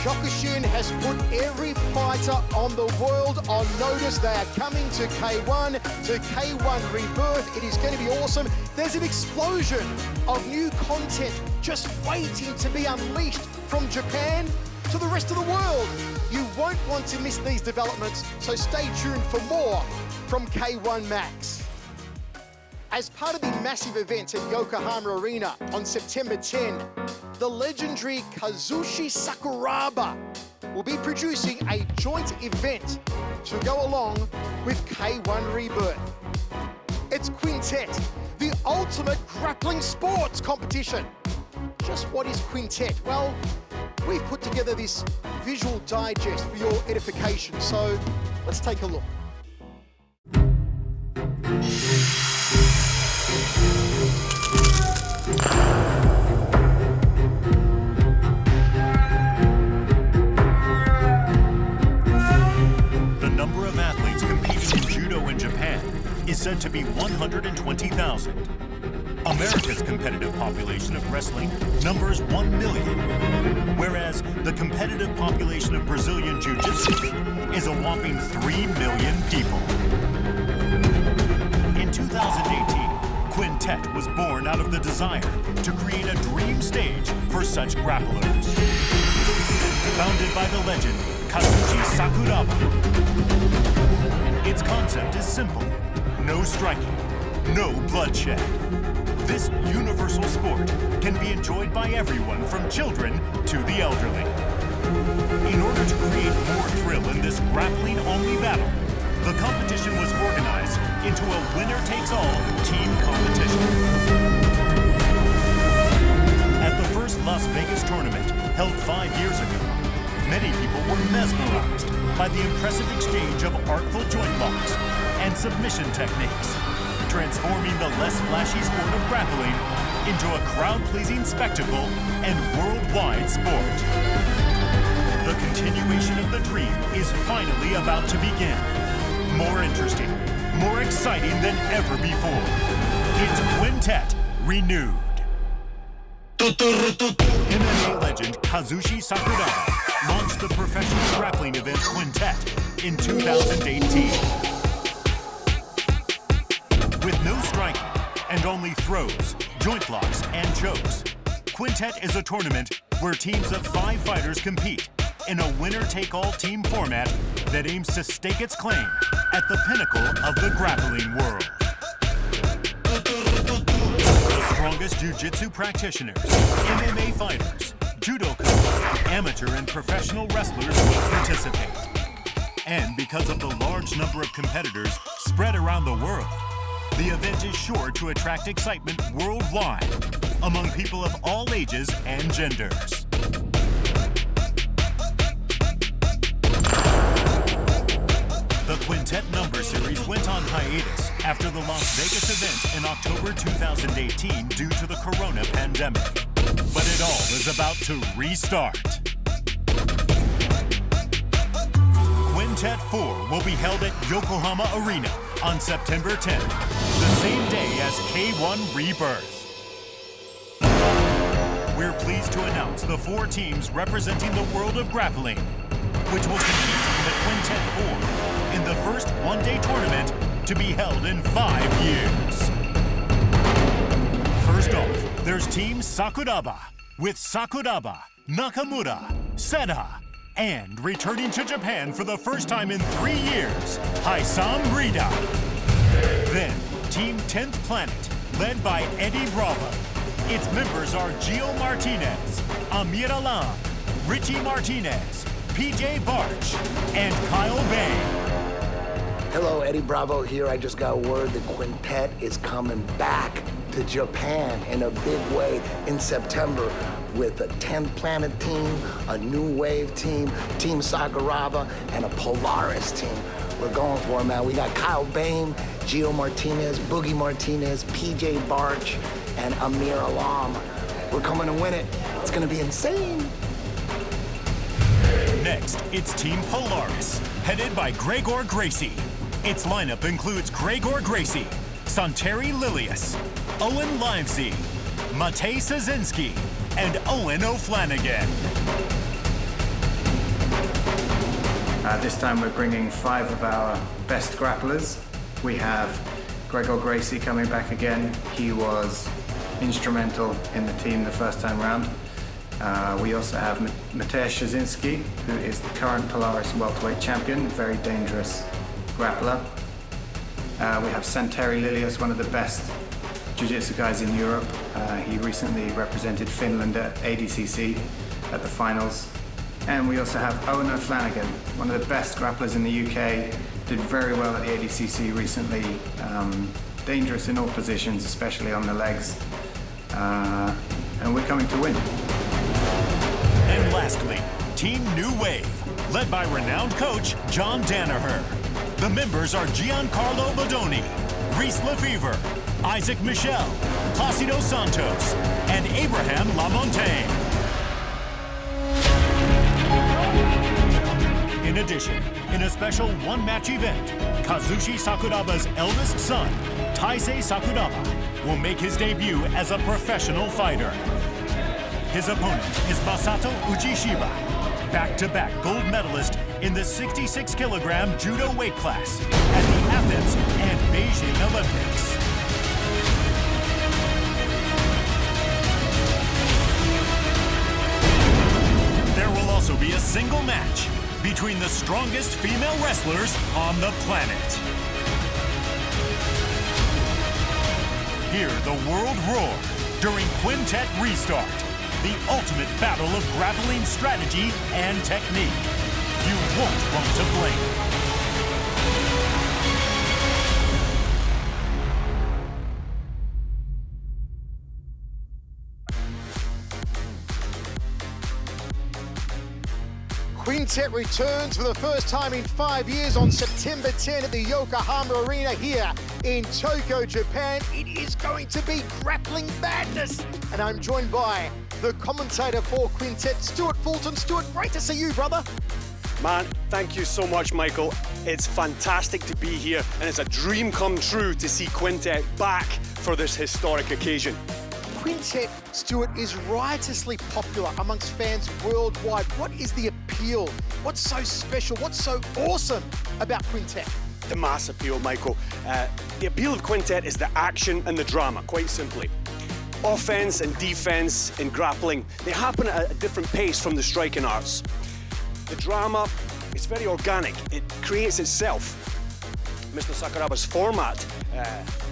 Kyokushin has put every fighter on the world on notice. They are coming to K1, to K1 ReBOOT. It is going to be awesome. There's an explosion of new content just waiting to be unleashed from Japan to the rest of the world. You won't want to miss these developments, so stay tuned for more from K1 Max. As part of the massive event at Yokohama Arena on September 10, the legendary Kazushi Sakuraba will be producing a joint event to go along with K1 ReBOOT. It's Quintet, the ultimate grappling sports competition. Just what is Quintet? Well, we've put together this visual digest for your edification, so let's take a look. The number of athletes competing in judo in Japan is said to be 120,000. America's competitive population of wrestling numbers 1 million, whereas the competitive population of Brazilian Jiu-Jitsu is a whopping 3 million people. In 2018, Quintet was born out of the desire to create a dream stage for such grapplers. Founded by the legend Kazushi Sakuraba. Its concept is simple: no striking, no bloodshed. This universal sport can be enjoyed by everyone from children to the elderly. In order to create more thrill in this grappling-only battle, the competition was organized into a winner-takes-all team competition. At the first Las Vegas tournament, held 5 years ago, many people were mesmerized by the impressive exchange of artful joint locks and submission techniques, transforming the less flashy sport of grappling into a crowd-pleasing spectacle and worldwide sport. The continuation of the dream is finally about to begin. More interesting, more exciting than ever before. It's Quintet Renewed. MMA legend Kazushi Sakuraba launched the professional grappling event Quintet in 2018. With no striking and only throws, joint locks, and chokes, Quintet is a tournament where teams of 5 fighters compete in a winner-take-all team format that aims to stake its claim at the pinnacle of the grappling world. The strongest jiu-jitsu practitioners, MMA fighters, judokas, amateur and professional wrestlers will participate. And because of the large number of competitors spread around the world, the event is sure to attract excitement worldwide among people of all ages and genders. The Quintet number series went on hiatus after the Las Vegas event in October 2018 due to the corona pandemic. But it all is about to restart. Quintet 4 will be held at Yokohama Arena on September 10th, the same day as K-1 Rebirth. We're pleased to announce the 4 teams representing the world of grappling, which will compete in the Quintet 4 in the first one-day tournament to be held in 5 years. First off, there's Team Sakuraba with Sakuraba, Nakamura, Seda, and returning to Japan for the first time in 3 years, Haisam Rida. Then, Team 10th Planet, led by Eddie Bravo. Its members are Gio Martinez, Amir Alam, Richie Martinez, PJ Barch, and Kyle Bain. Hello, Eddie Bravo here. I just got word that Quintet is coming back to Japan in a big way in September with a 10th Planet team, a New Wave team, Team Sakuraba, and a Polaris team. We're going for it, man. We got Kyle Bain, Gio Martinez, Boogie Martinez, PJ Barch, and Amir Alam. We're coming to win it. It's gonna be insane. Next, it's Team Polaris, headed by Gregor Gracie. Its lineup includes Gregor Gracie, Santeri Lilius, Owen Livesey, Matej Sazinski, and Owen O'Flanagan. This time we're bringing 5 of our best grapplers. We have Gregor Gracie coming back again. He was instrumental in the team the first time round. We also have Matej Sazinski, who is the current Polaris welterweight champion, very dangerous grappler. We have Santeri Lilius, one of the best jiu-jitsu guys in Europe. He recently represented Finland at ADCC at the finals. And we also have Owen O'Flanagan, one of the best grapplers in the UK, did very well at the ADCC recently. Dangerous in all positions, especially on the legs. And we're coming to win. And lastly, Team New Wave, led by renowned coach John Danaher. The members are Giancarlo Bodoni, Reese Lefevre, Isaac Michel, Placido Santos, and Abraham Lamontagne. In addition, in a special one-match event, Kazushi Sakuraba's eldest son, Taisei Sakuraba, will make his debut as a professional fighter. His opponent is Masato Uchishiba, back-to-back gold medalist in the 66-kilogram judo weight class at the Athens and Beijing Olympics. There will also be a single match between the strongest female wrestlers on the planet. hear the world roar during Quintet Restart, the ultimate battle of grappling strategy and technique. You won't want to blame. Quintet returns for the first time in 5 years on September 10 at the Yokohama Arena here in Tokyo, Japan. It is going to be grappling madness. And I'm joined by the commentator for Quintet, Stuart Fulton. Stuart, great to see you, brother. Man, thank you so much, Michael. It's fantastic to be here, and it's a dream come true to see Quintet back for this historic occasion. Quintet, Stuart, is riotously popular amongst fans worldwide. What is the appeal? What's so special? What's so awesome about Quintet? The mass appeal, Michael. The appeal of Quintet is the action and the drama, quite simply. Offense and defense in grappling, they happen at a different pace from the striking arts. The drama, it's very organic. It creates itself. Mr. Sakuraba's format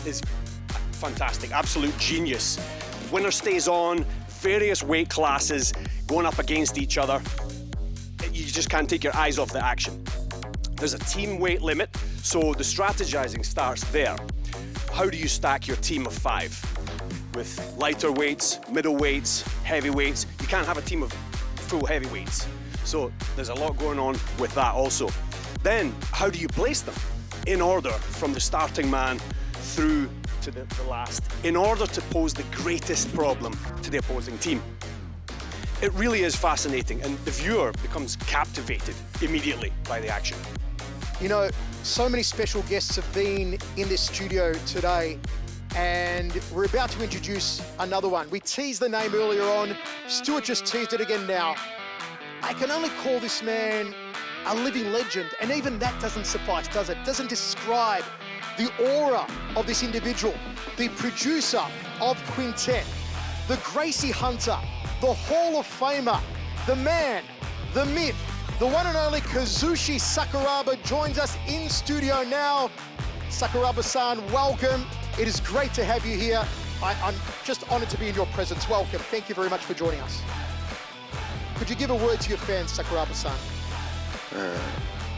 is fantastic, absolute genius. Winner stays on, various weight classes going up against each other. You just can't take your eyes off the action. There's a team weight limit, so the strategizing starts there. How do you stack your team of 5? With lighter weights, middle weights, heavyweights. You can't have a team of full heavyweights. So there's a lot going on with that also. Then, how do you place them? In order from the starting man through to the last, in order to pose the greatest problem to the opposing team. It really is fascinating, and the viewer becomes captivated immediately by the action. You know, so many special guests have been in this studio today, and we're about to introduce another one. We teased the name earlier on. Stuart just teased it again now. I can only call this man a living legend, and even that doesn't suffice, does it? Doesn't describe the aura of this individual, the producer of Quintet, the Gracie Hunter, the Hall of Famer, the man, the myth, the one and only Kazushi Sakuraba joins us in studio now. Sakuraba-san, welcome. It is great to have you here. I'm just honored to be in your presence. Welcome. Thank you very much for joining us. Could you give a word to your fans, Sakuraba-san?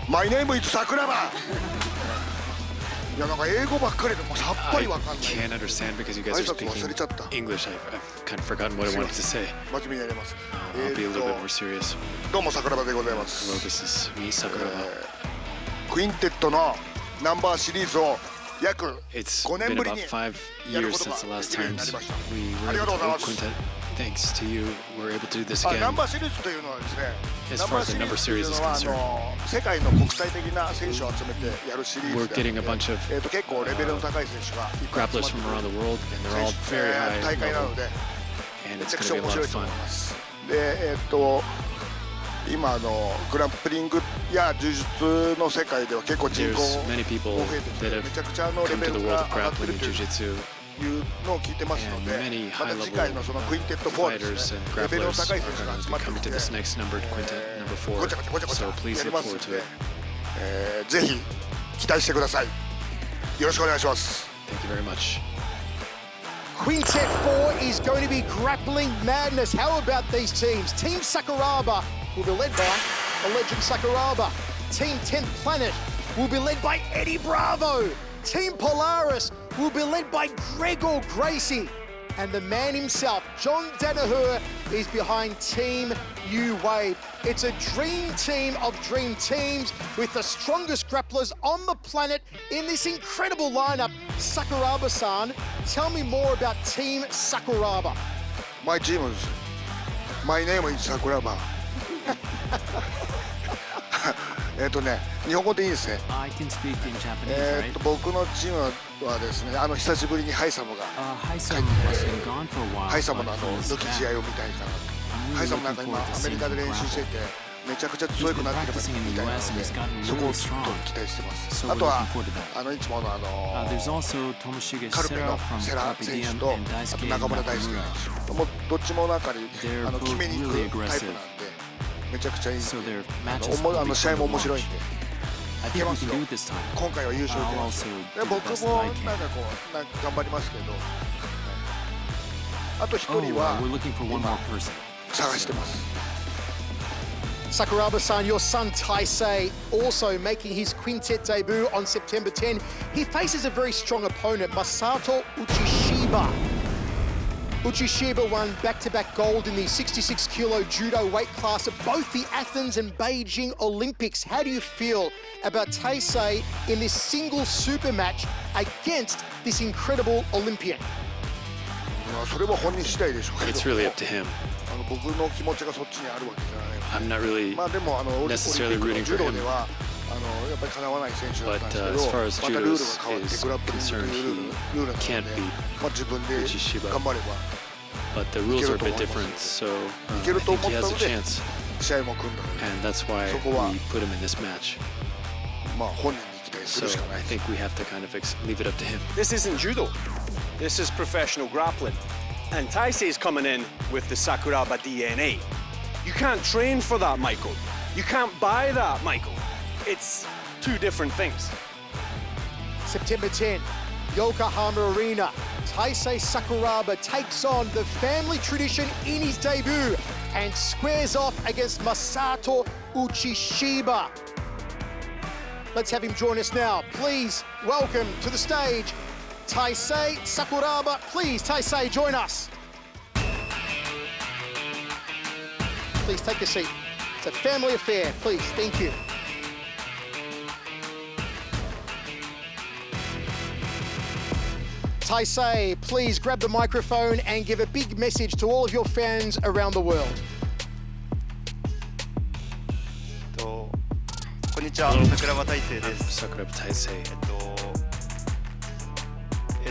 My name is Sakuraba. I can't understand because you guys are speaking English. I've kind of forgotten what I wanted to say. I'll be a little bit more serious. Hello, this is me, Sakuraba. It's been about 5 years since the last time we were able to hold Quintet. Thanks to you, we're able to do this again. As far as the number series is concerned, we're getting a bunch of grapplers from around the world, and they're all very high level, and it's going to be a lot of fun. There's many people that have come to the world of grappling and jiu-jitsu, and many high-level fighters and grapplers are going to be coming to this next number, Quintet number 4, so please look forward to it. Thank you very much. Quintet 4 is going to be grappling madness. How about these teams? Team Sakuraba will be led by the legend Sakuraba. Team 10th Planet will be led by Eddie Bravo. Team Polaris will be led by Gregor Gracie. And the man himself, John Danaher, is behind Team New Wave. It's a dream team of dream teams with the strongest grapplers on the planet in this incredible lineup. Sakuraba-san, tell me more about Team Sakuraba. My name is Sakuraba. 日本語でいいですね。僕のチームはですね、久しぶりにハイサムが帰ってきまして、ハイサムの抜き試合を見たいかなと。ハイサムなんか今アメリカで練習していて、めちゃくちゃ強くなってればみたいなので、そこをちょっと期待してます。あとはいつものカルペのセラ選手と、あと中村大輔選手、もうどっちも中に決めに行くタイプなんで。めちゃくちゃいいんで、試合も面白いんで、いけますよ。今回は優勝いけますよ。僕もなんかこう頑張りますけど、あと1人は探してます。Sakuraba-san, your son Taisei also making his quintet debut on September 10. He faces a very strong opponent, Masato Uchishiba. Uchishiba won back-to-back gold in the 66-kilo judo weight class at both the Athens and Beijing Olympics. How do you feel about Taisei in this single super match against this incredible Olympian? それは本人次第でしょうけど。 It's really up to him. 僕の気持ちがそっちにあるわけじゃない。 I'm not really necessarily rooting for him. やっぱりかなわない選手だったんですけど、 as far as またルールが変わって judo is グラップリング concerned, というルールなので、 can't beat まあ自分で頑張れば but the rules are a bit different, so I think he has a chance, 試合も組んだので、 and that's why そこは we put him in this match. まあ本人に期待す So るしかな I い。 think we have to kind of leave it up to him. This isn't judo. This is professional grappling. And Taisei's coming in with the Sakuraba DNA. You can't train for that, Michael. You can't buy that, Michael. It's two different things. September 10, Yokohama Arena. Taisei Sakuraba takes on the family tradition in his debut and squares off against Masato Uchishiba. Let's have him join us now. Please welcome to the stage Taisei Sakuraba. Please, Taisei, join us. Please take a seat. It's a family affair. Please, thank you. Taisei, please grab the microphone and give a big message to all of your fans around the world. こんにちは、桜庭大成です。Sakuraba Taisei.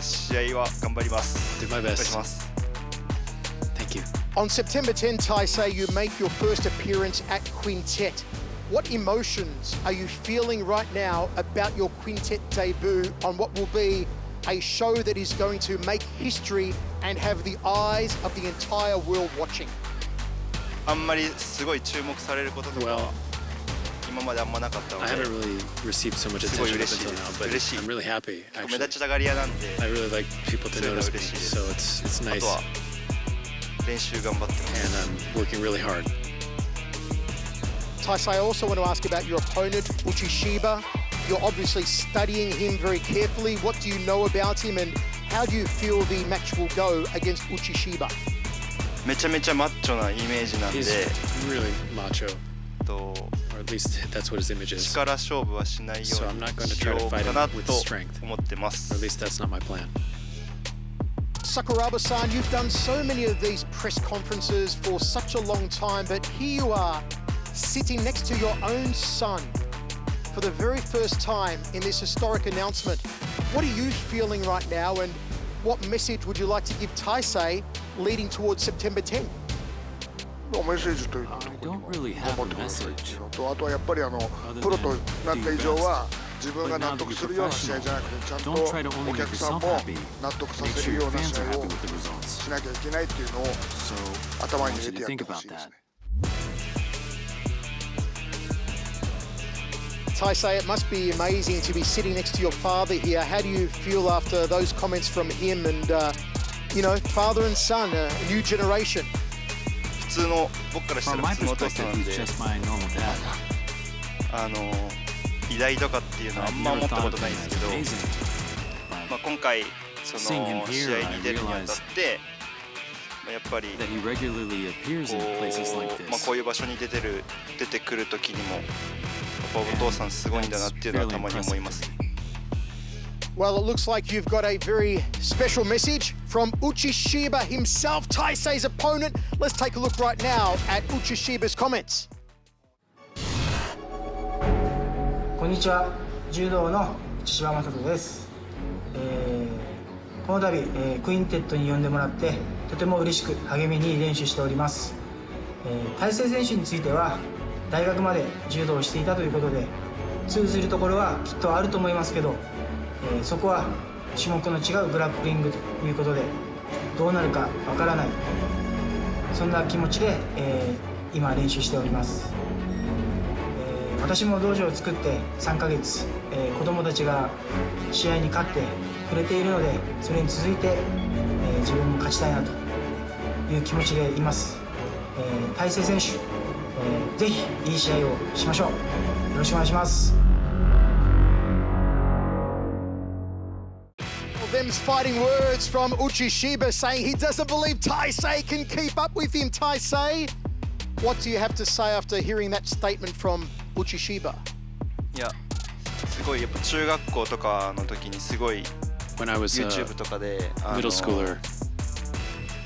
試合は頑張ります。 Do my お願い best. します。 Thank you. On September 10, Taisei, you make your first appearance at Quintet. What emotions are you feeling right now about your Quintet debut on what will be a show that is going to make history and have the eyes of the entire world watching? あんまりすごい注目されることとか今まであんまなかったので I haven't really received so much attention up until now, but I'm really happy 目 actually. 立ちたがり屋なんで I really like people to そういうのは notice me, 嬉しいです so it's あ nice, とは練習頑張ってま and す I'm working really hard. Taisei, I also want to ask about your opponent, Uchishiba. You're obviously studying him very carefully. What do you know about him and how do you feel the match will go against Uchishiba? めちゃめちゃマッチョなイメージなんで He's really macho, or at least that's what his image is. 力勝負はしないよ So う I'm に not going to し try よ to う fight か him な with と strength, 思ってま or す at least that's not my plan. Sakuraba-san, you've done so many of these press conferences for such a long time, but here you are, sitting next to your own son for the very first time in this historic announcement. What are you feeling right now, and what message would you like to give Taisei leading towards September 10? メッセージというのは特にも頑張ってくださいっていうのと、あとはやっぱりプロとなった以上は自分が納得するような試合じゃなくて、ちゃんとお客さんも納得させるような試合をしなきゃいけないっていうのを頭に入れてやってほしいですね。Taisei, it must be amazing to be sitting next to your father here. How do you feel after those comments from him and, father and son, a new generation? 普通の僕からしたら普通のお父さんなんで偉大とかっていうのはあんま思ったことないんですけど、今回その試合に出るにあたってやっぱりこういう場所に出てくる時にもやっぱお父さんすごいんだなっていうのはたまに思います。Well, it looks like you've got a very special message from Uchishiba himself, Taisei's opponent. Let's take a look right now at Uchishiba's comments. こんにちは、柔道の内柴正人です。この度、クインテットに呼んでもらってとても嬉しく励みに練習しております。大成選手については大学まで柔道をしていたということで通ずるところはきっとあると思いますけど、そこは種目の違うグラップリングということでどうなるかわからない、そんな気持ちで、今練習しております。私も道場を作って3ヶ月、子どもたちが試合に勝ってくれているので、それに続いて、自分も勝ちたいなという気持ちでいます。大勢選手、ぜひいい試合をしましょう。よろしくお願いします。Them's fighting words from Uchishiba saying he doesn't believe Taisei can keep up with him. Taisei, what do you have to say after hearing that statement from Uchishiba? いや、すごいやっぱ中学校とかの時にすごい YouTube とかでmiddle schooler,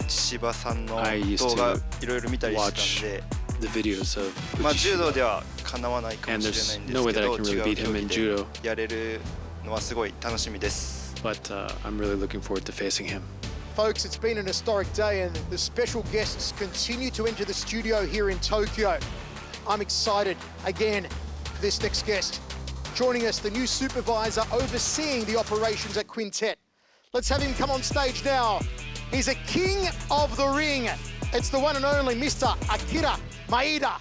柴さんの動画いろいろ見たりしてたんで、 the videos of まあ柔道ではかなわないかもしれないんですけど、違う競技でやれるのはすごい楽しみです。But I'm really looking forward to facing him. Folks, it's been an historic day and the special guests continue to enter the studio here in Tokyo. I'm excited again for this next guest. Joining us, the new supervisor overseeing the operations at Quintet. Let's have him come on stage now. He's a king of the ring. It's the one and only Mr. Akira Maeda.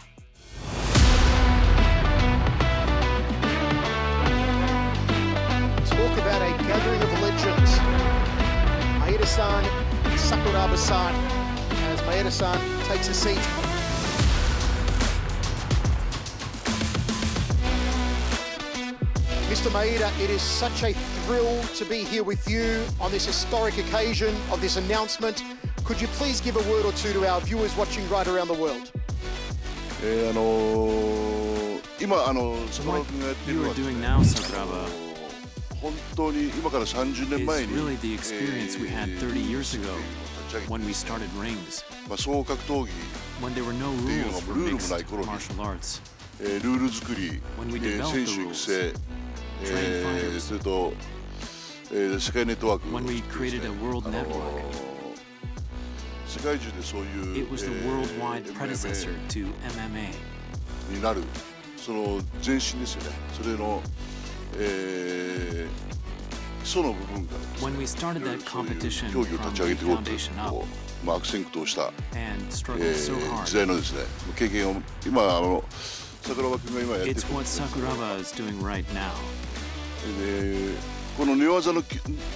Talk about a gathering of legends. Maeda-san, Sakuraba-san, as Maeda-san takes a seat. Mr. Maeda, it is such a thrill to be here with you on this historic occasion of this announcement. Could you please give a word or two to our viewers watching right around the world? 今Sakuraba君がやってるのはですね、本当に今から30年前にwhen we started rings, 総格闘技 when there were no っていうの rules が for ルールも mixed ない頃に martial arts, ルール作り、 when we developed 選 the 手育 rules, 成、 train fighters, それと、世界ネットワーク when we です created ね a world network, 世界中でそういう、 it was the worldwide predecessor MMA to MMA. になるその前身ですよね。それの、基礎の部分からですね、 When we started that そういう competition 競技を from 立ち上げ the ていこうという foundation ことを up 悪戦苦闘した、 and struggled so 時 hard, 代のですね経験を今桜庭君が今やってる it's what Sakuraba is doing right now. この寝技のだ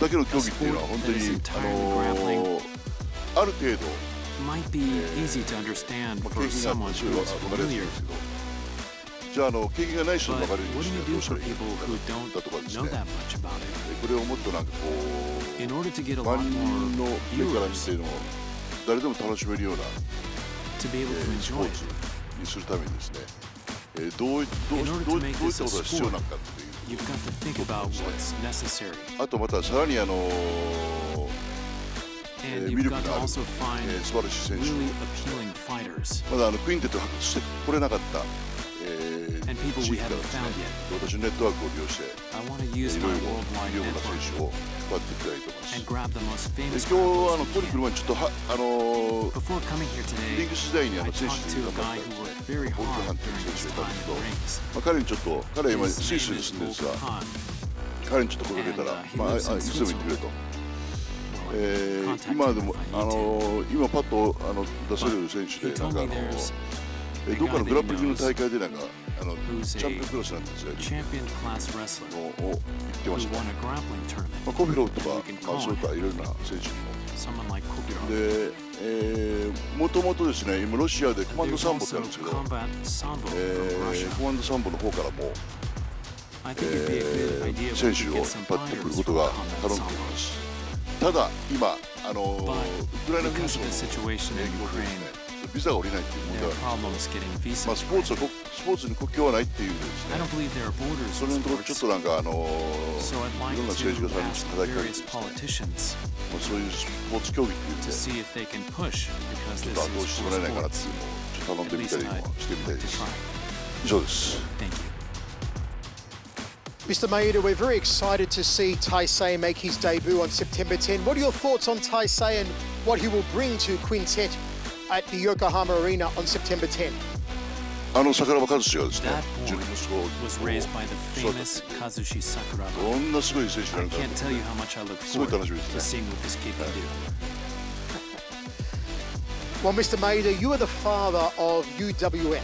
けの競 A 技っていう sport のは本当 that is に entirely grappling ある程度 might be easy to understand 経 for 験があ someone ってそれ who は is 分かりやすい familiar. んですけど、じゃあ経験がない人 But に分かるよう what に do して you ど do うした for らいい people の who かだとかです don't ね、 know that much about it? これをもっとなんかこ In order to get a う lot 万人の more 目から見 viewers ての誰でも楽しめるような to be able to スポ enjoy ーツ it, にするためにですね、どういったことが必要なのかっていう you've got to think about what's necessary. あとまたさらに And 魅 you've 力 got の to ある also find 素晴らしい選手 really appealing fighters まだクインテットを発掘してこれなかった、 and people 地 we 域から haven't ですね found yet. 私のネットワークを利用して I want to い use ろい my ろ worldwide 有用な選 network 手を引っ張っていきたいと思います。 and grab the most で famous 今 grapplers 日取り we 来る can. 前にちょっとBefore coming here リン today, グ時代に I 選 talked 手 to が a 頑張ったん guy です who ね。 worked very ボルト hard ハンっていう during 選 his 手がいたん time ですけ in ど、 the rings. 彼にちょっと彼は今 His スイス name に is 住んでるんです Volker が Khan. 彼にちょっと声かけたら、 And, he まあ、 lives in 一度見てくれと。 Contact 今で him も if I need to. 今パッと出せる選手 He でなん told か me there's どっかのグラップリングの大会でなんか who's チャンピオンクラスなんですよ a champion class wrestler を言ってま who した won ね。 a grappling tournament. まあ、コビロフとか You can、まあ、 call そういった him いろいろな選手にも。 someone like Kopirov. で、もともとですね、今ロシアでコマンド There's サンボってあ also るんですけど、 combat sambo from Russia. コマンドサンボの方からも、 I think it'd be a good idea if 選 we 手 could を get 引っ some 張ってくる fighters こと from が combat 頼んでい sambo. ます。ただ、今、ウクライナ紛 Because 争 of the の situation 影 in 響でです Ukraine, ね、ビザが下りないっていう問 there 題 are があるんです problems getting けど、 visas. まあ、スポーツに国境はないっていうですね、 I don't believe there are borders そ in れのところちょっ sports. となんかい So ろ I'd ん like な政治 to 家さんに ask 叩きかけて various ですね、 politicians まあ、そういうスポーツ競技っていうん to で、 see if they can push ち because ょっ this と後押 is しして for もらえないかなってい sports. うのをちょっと頼ん At でみた least りも I'd してみたい like で to す。 try. 以上です。 Thank you. Mr. Maeda, we're very excited to see Taisei make his debut on September 10. What are your thoughts on Taisei and what he will bring to Quintet at the Yokohama Arena on September 10? 桜庭和志がですね That、自 boy 分の息子を was raised by the 育て famous て、 Kazushi Sakuraba. どんなすごい選手にな I るかと can't tell you how much I look すごい forward 楽しみで to すね。 seeing what this kid can do. Well, Mr. Maeda, you are the father of UWF,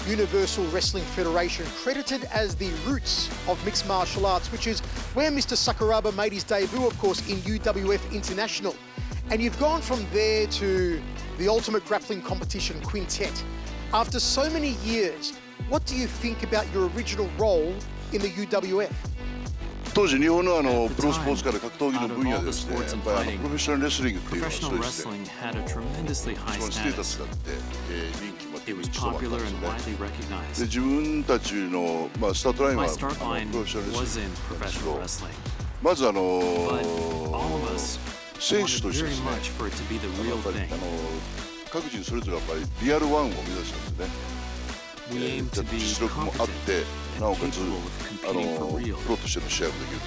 Universal Wrestling Federation, credited as the roots of mixed martial arts, which is where Mr. Sakuraba made his debut, of course, in UWF International. And you've gone from there to the ultimate grappling competition, Quintet. After so many years, what do you think about your original role in the UWF? 当時日本のプロスポーツ界の格闘技の分野でですね、やっぱりプロフェッショナルレスリングっていうのはそうですね、一番ステータスがあって人気もあって一番あったんですね。で自分たちのスタートラインはプロフェッショナルレスリングなんですけど、まず選手としてですね、やっぱり各人それぞれやっぱりリアルワンを目指したんですね。実力もあってなおかつプロとしての試合もできる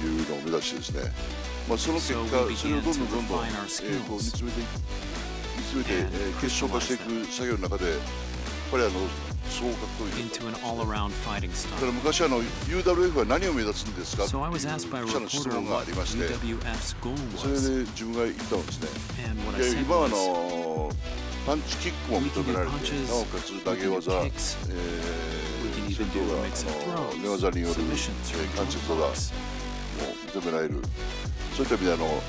というのを目指してですね、その結果それをどんどん煮詰めて結晶化していく作業の中でやっぱり総格闘技だから昔UWF は何を目指すんですかという記者の質問がありまして、それで自分が言ったんですね。今はパンチキックも認められて、なおかつ投げ技、それと寝技による関節技も認められる。そういった意味で言葉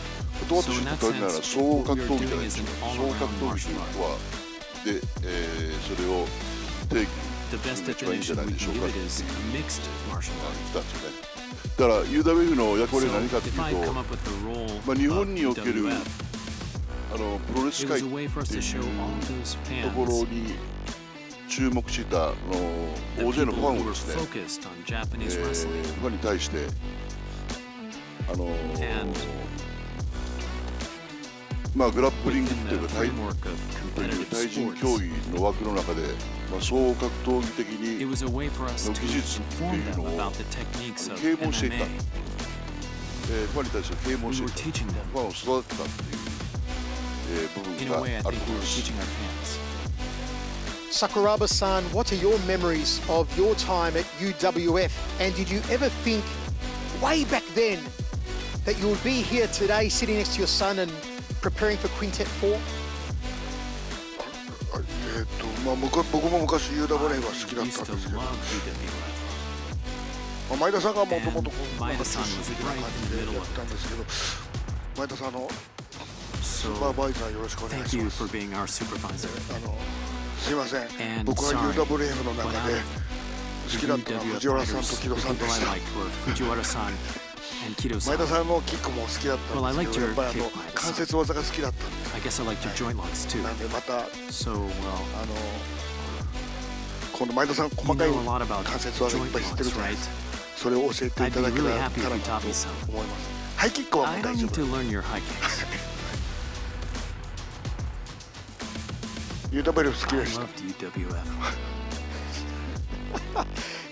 として変わりながら総合格闘技じゃないですか。総合格闘技というのはで、それを定義する一番いいんじゃないでしょうかって言ったんですよね。だから UWF の役割は何かというと、日本におけるプロレス界っていうところに注目した大勢のファンをですね、ファンに対してグラップリングっていうか対人競技の枠の中で総合格闘技的にの技術っていうのを啓蒙していった、ファンに対して啓蒙していった、ファンを育てたっていうSakuraba-san, what are your memories of your time at UWF? And did you ever think, way back then, that you would be here today sitting next to your son and preparing for Quintet 4? 僕も昔 UWF が好きだったんですけど、前田さんがもともと中心的な感じでやったんですけど、前田さんスーパーバイザーよろしくお願いします。すいません、僕は UWF の中で好きだったのは藤原さんと木戸さんでした。前田さんのキックも好きだったんですけど、やっぱり関節技が好きだったんで、なんでまた今度前田さん細かい関節技いっぱい知ってるじゃないですか。それを教えていただけたらと思います。ハイキックはもう大丈夫。UWF 好きでした。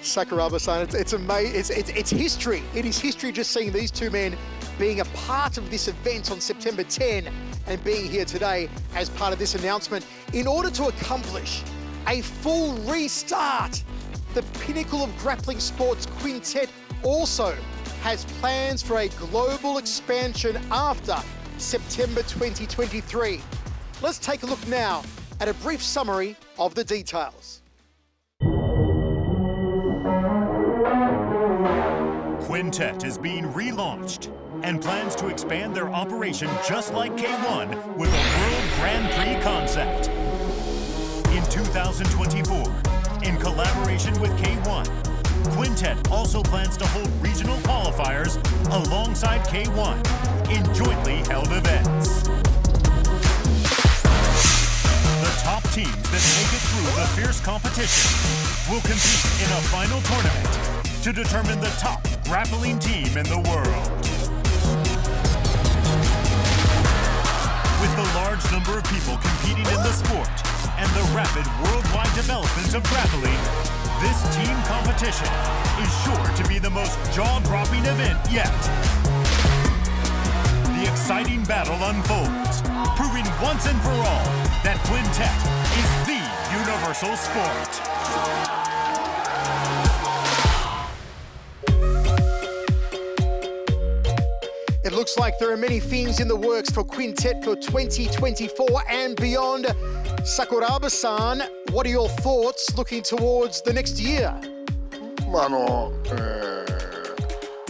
Sakuraba-san, it's amazing. It's history. It is history just seeing these two men being a part of this event on September 10 and being here today as part of this announcement in order to accomplish a full restart. The pinnacle of grappling sports, Quintet, also has plans for a global expansion after September 2023. Let's take a look now at a brief summary of the details. Quintet is being relaunched and plans to expand their operation just like K-1 with a World Grand Prix concept. In 2024, in collaboration with K-1, Quintet also plans to hold regional qualifiers alongside K-1 in jointly held events. The top teams that make it through the fierce competition will compete in a final tournament to determine the top grappling team in the world. With the large number of people competing in the sport and the rapid worldwide development of grappling, this team competition is sure to be the most jaw-dropping event yet. The exciting battle unfolds, proving once and for all that Quintet is the universal sport. It looks like there are many things in the works for Quintet for 2024 and beyond. Sakuraba-san, what are your thoughts looking towards the next year?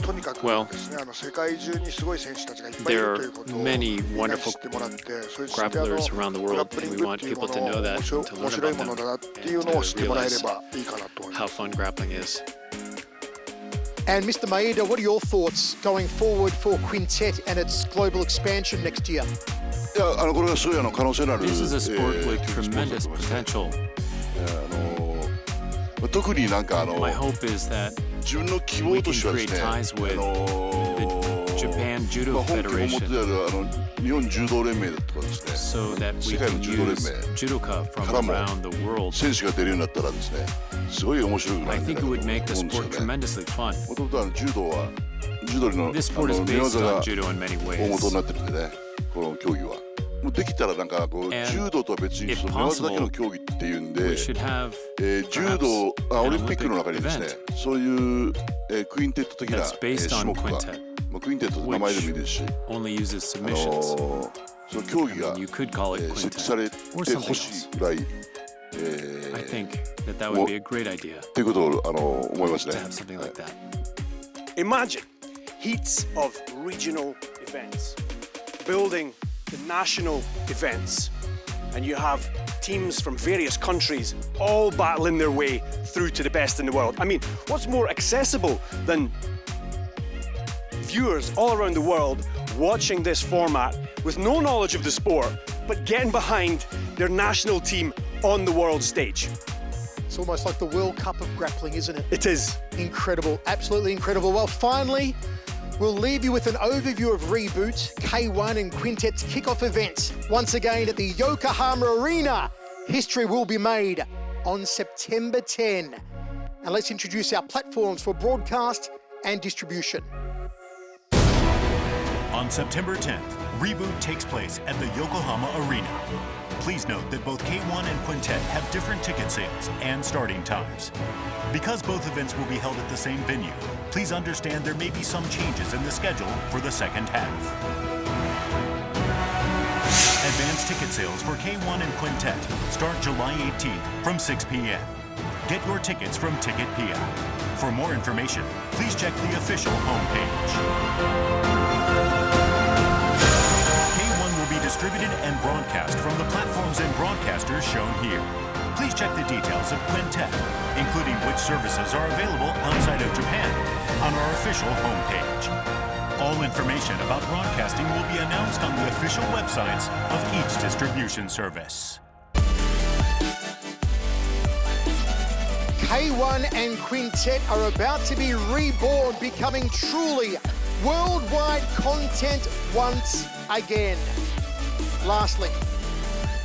ととにかくですね、世界中にすごい選手たちがいっぱいいるということをみんなに知ってもらって、そしてグラップリングっていうものを面白いものだなっていうのを知ってもらえればいいかなと思います。And Mr. Maeda, what are your thoughts going forward for Quintet and its global expansion next year? いや、これがすごい可能性のある This is a sport with tremendous potential. 特になんかMy hope is that 自分の希望としてはですね、Japan Judo 本家本元である日本柔道連盟だとかですね、世界の柔道連盟からも選手が出るようになったらですね、すごい面白くなるんじゃないかと思うんですよね。もともと柔道は柔道の寝技が大元になってるんでね、この競技は。もうできたらなんかこう柔道とは別にその寝技だけの競技っていうんで、柔道オリンピックの中にですね、そういうクインテット的な種目が、クインテットと名前でもいいですし、その競技が設置されてほしいぐらい、ということを思いますね。Imagine heats of regional events, building the national events, and you have teams from various countries all battling their way through to the best in the world. I mean, what's more accessible than viewers all around the world watching this format with no knowledge of the sport, but getting behind their national team on the world stage? It's almost like the World Cup of grappling, isn't it? It is. Incredible, absolutely incredible. Well, finally, we'll leave you with an overview of ReBOOT, K-1 and QUINTET's kickoff event. Once again at the Yokohama Arena, history will be made on September 10. And let's introduce our platforms for broadcast and distribution. On September 10th, ReBOOT takes place at the Yokohama Arena. Please note that both K-1 and QUINTET have different ticket sales and starting times. Because both events will be held at the same venue, please understand there may be some changes in the schedule for the second half. Advanced ticket sales for K-1 and QUINTET start July 18th from 6 p.m. Get your tickets from Ticketpia. For more information, please check the official homepage. K-1 will be distributed and broadcast from the platforms and broadcasters shown here. Please check the details of QUINTET, including which services are available outside of Japan, on our official homepage. All information about broadcasting will be announced on the official websites of each distribution service. K-1 and QUINTET are about to be reborn, becoming truly worldwide content once again. Lastly,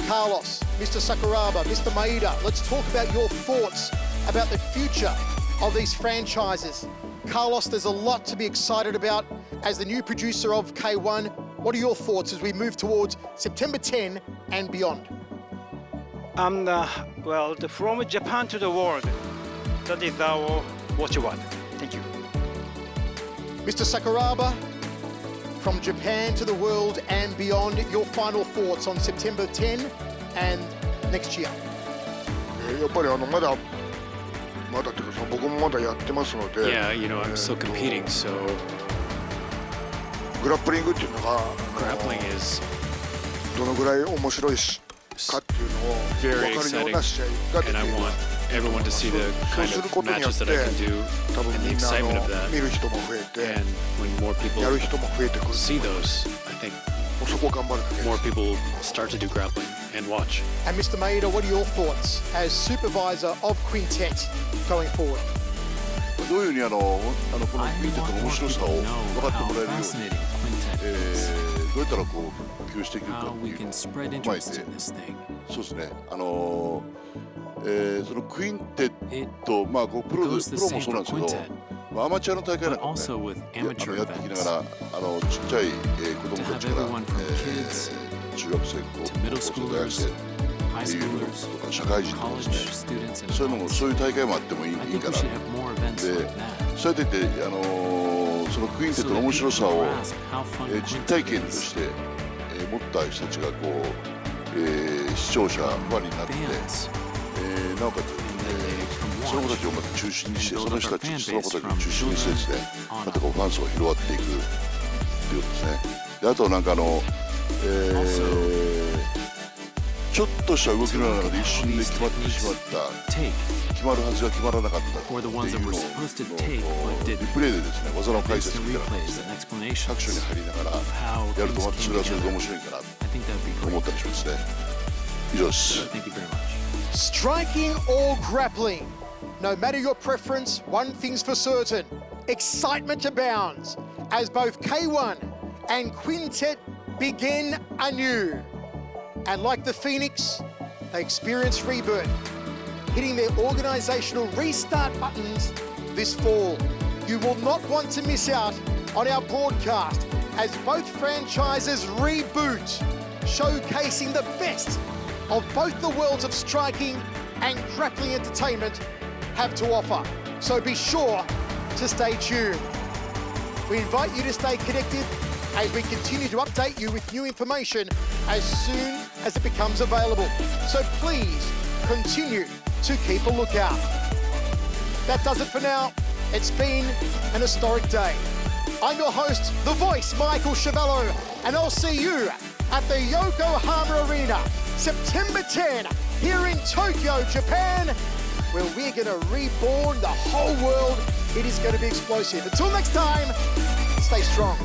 Carlos, Mr. Sakuraba, Mr. Maeda, let's talk about your thoughts about the future of these franchises. Carlos, there's a lot to be excited about as the new producer of K-1. What are your thoughts as we move towards September 10 and beyond? Well, from Japan to the world, that is our watchword. Thank you. Mr. Sakuraba, from Japan to the world and beyond, your final thoughts on September 10 and next year. やっぱりまだっていうか僕もまだやってますので。Yeah, you know, I'm still competing, so. グラップリングっていうのが Grappling is どのぐらい面白いしかっていうのを分かるような試合ができる。Everyone to see the kind of matches that I can do and the excitement of that. 見る人も増えて、 And when more people やる人も増えてくる。see those, I think そこを頑張るだけ。 more people start to do grappling and watch. And Mr. Maeda, what are your thoughts as supervisor of QUINTET going forward? どういうふうにこのクインテットの面白さを分かってもらえるように、どうやったらこう普及していくかっていうのを踏まえて、そうですね。そのクインテット、まあこうプロもそうなんですけど、アマチュアの大会なんかもね、やってきながらちっちゃい子供たちから中学生、高校生、大学生っていうのとか社会人とかですね、そういうのもそういう大会もあってもいいかな。で、そうやっててそのクインテットの面白さを実体験として持った人たちがこう視聴者ファンになって、なおかつその子たちをまた中心にして、その人たち、その子たちを中心にしてですね、またこうファン層が広がっていくっていうことですね。であとなんかちょっとした動きの中で一瞬で決まってしまった、決まるはずが決まらなかったっていうのをリプレイでですね、技の解説みたいなですね、各所に入りながらやるとまたそれはそれで面白いかなと思ったりしますね。以上です。Striking or grappling, no matter your preference, one thing's for certain: excitement abounds as both K-1 and QUINTET begin anew. And like the Phoenix, they experience ReBOOT, hitting their organizational restart buttons this fall. You will not want to miss out on our broadcast as both franchises reboot, showcasing the best of both the worlds of striking and grappling entertainment have to offer. So be sure to stay tuned. We invite you to stay connected as we continue to update you with new information as soon as it becomes available. So please continue to keep a lookout. That does it for now. It's been an historic day. I'm your host, The Voice, Michael Chavello, and I'll see you at the Yokohama Arena, September 10, here in Tokyo, Japan, where we're going to reborn the whole world. It is going to be explosive. Until next time, stay strong.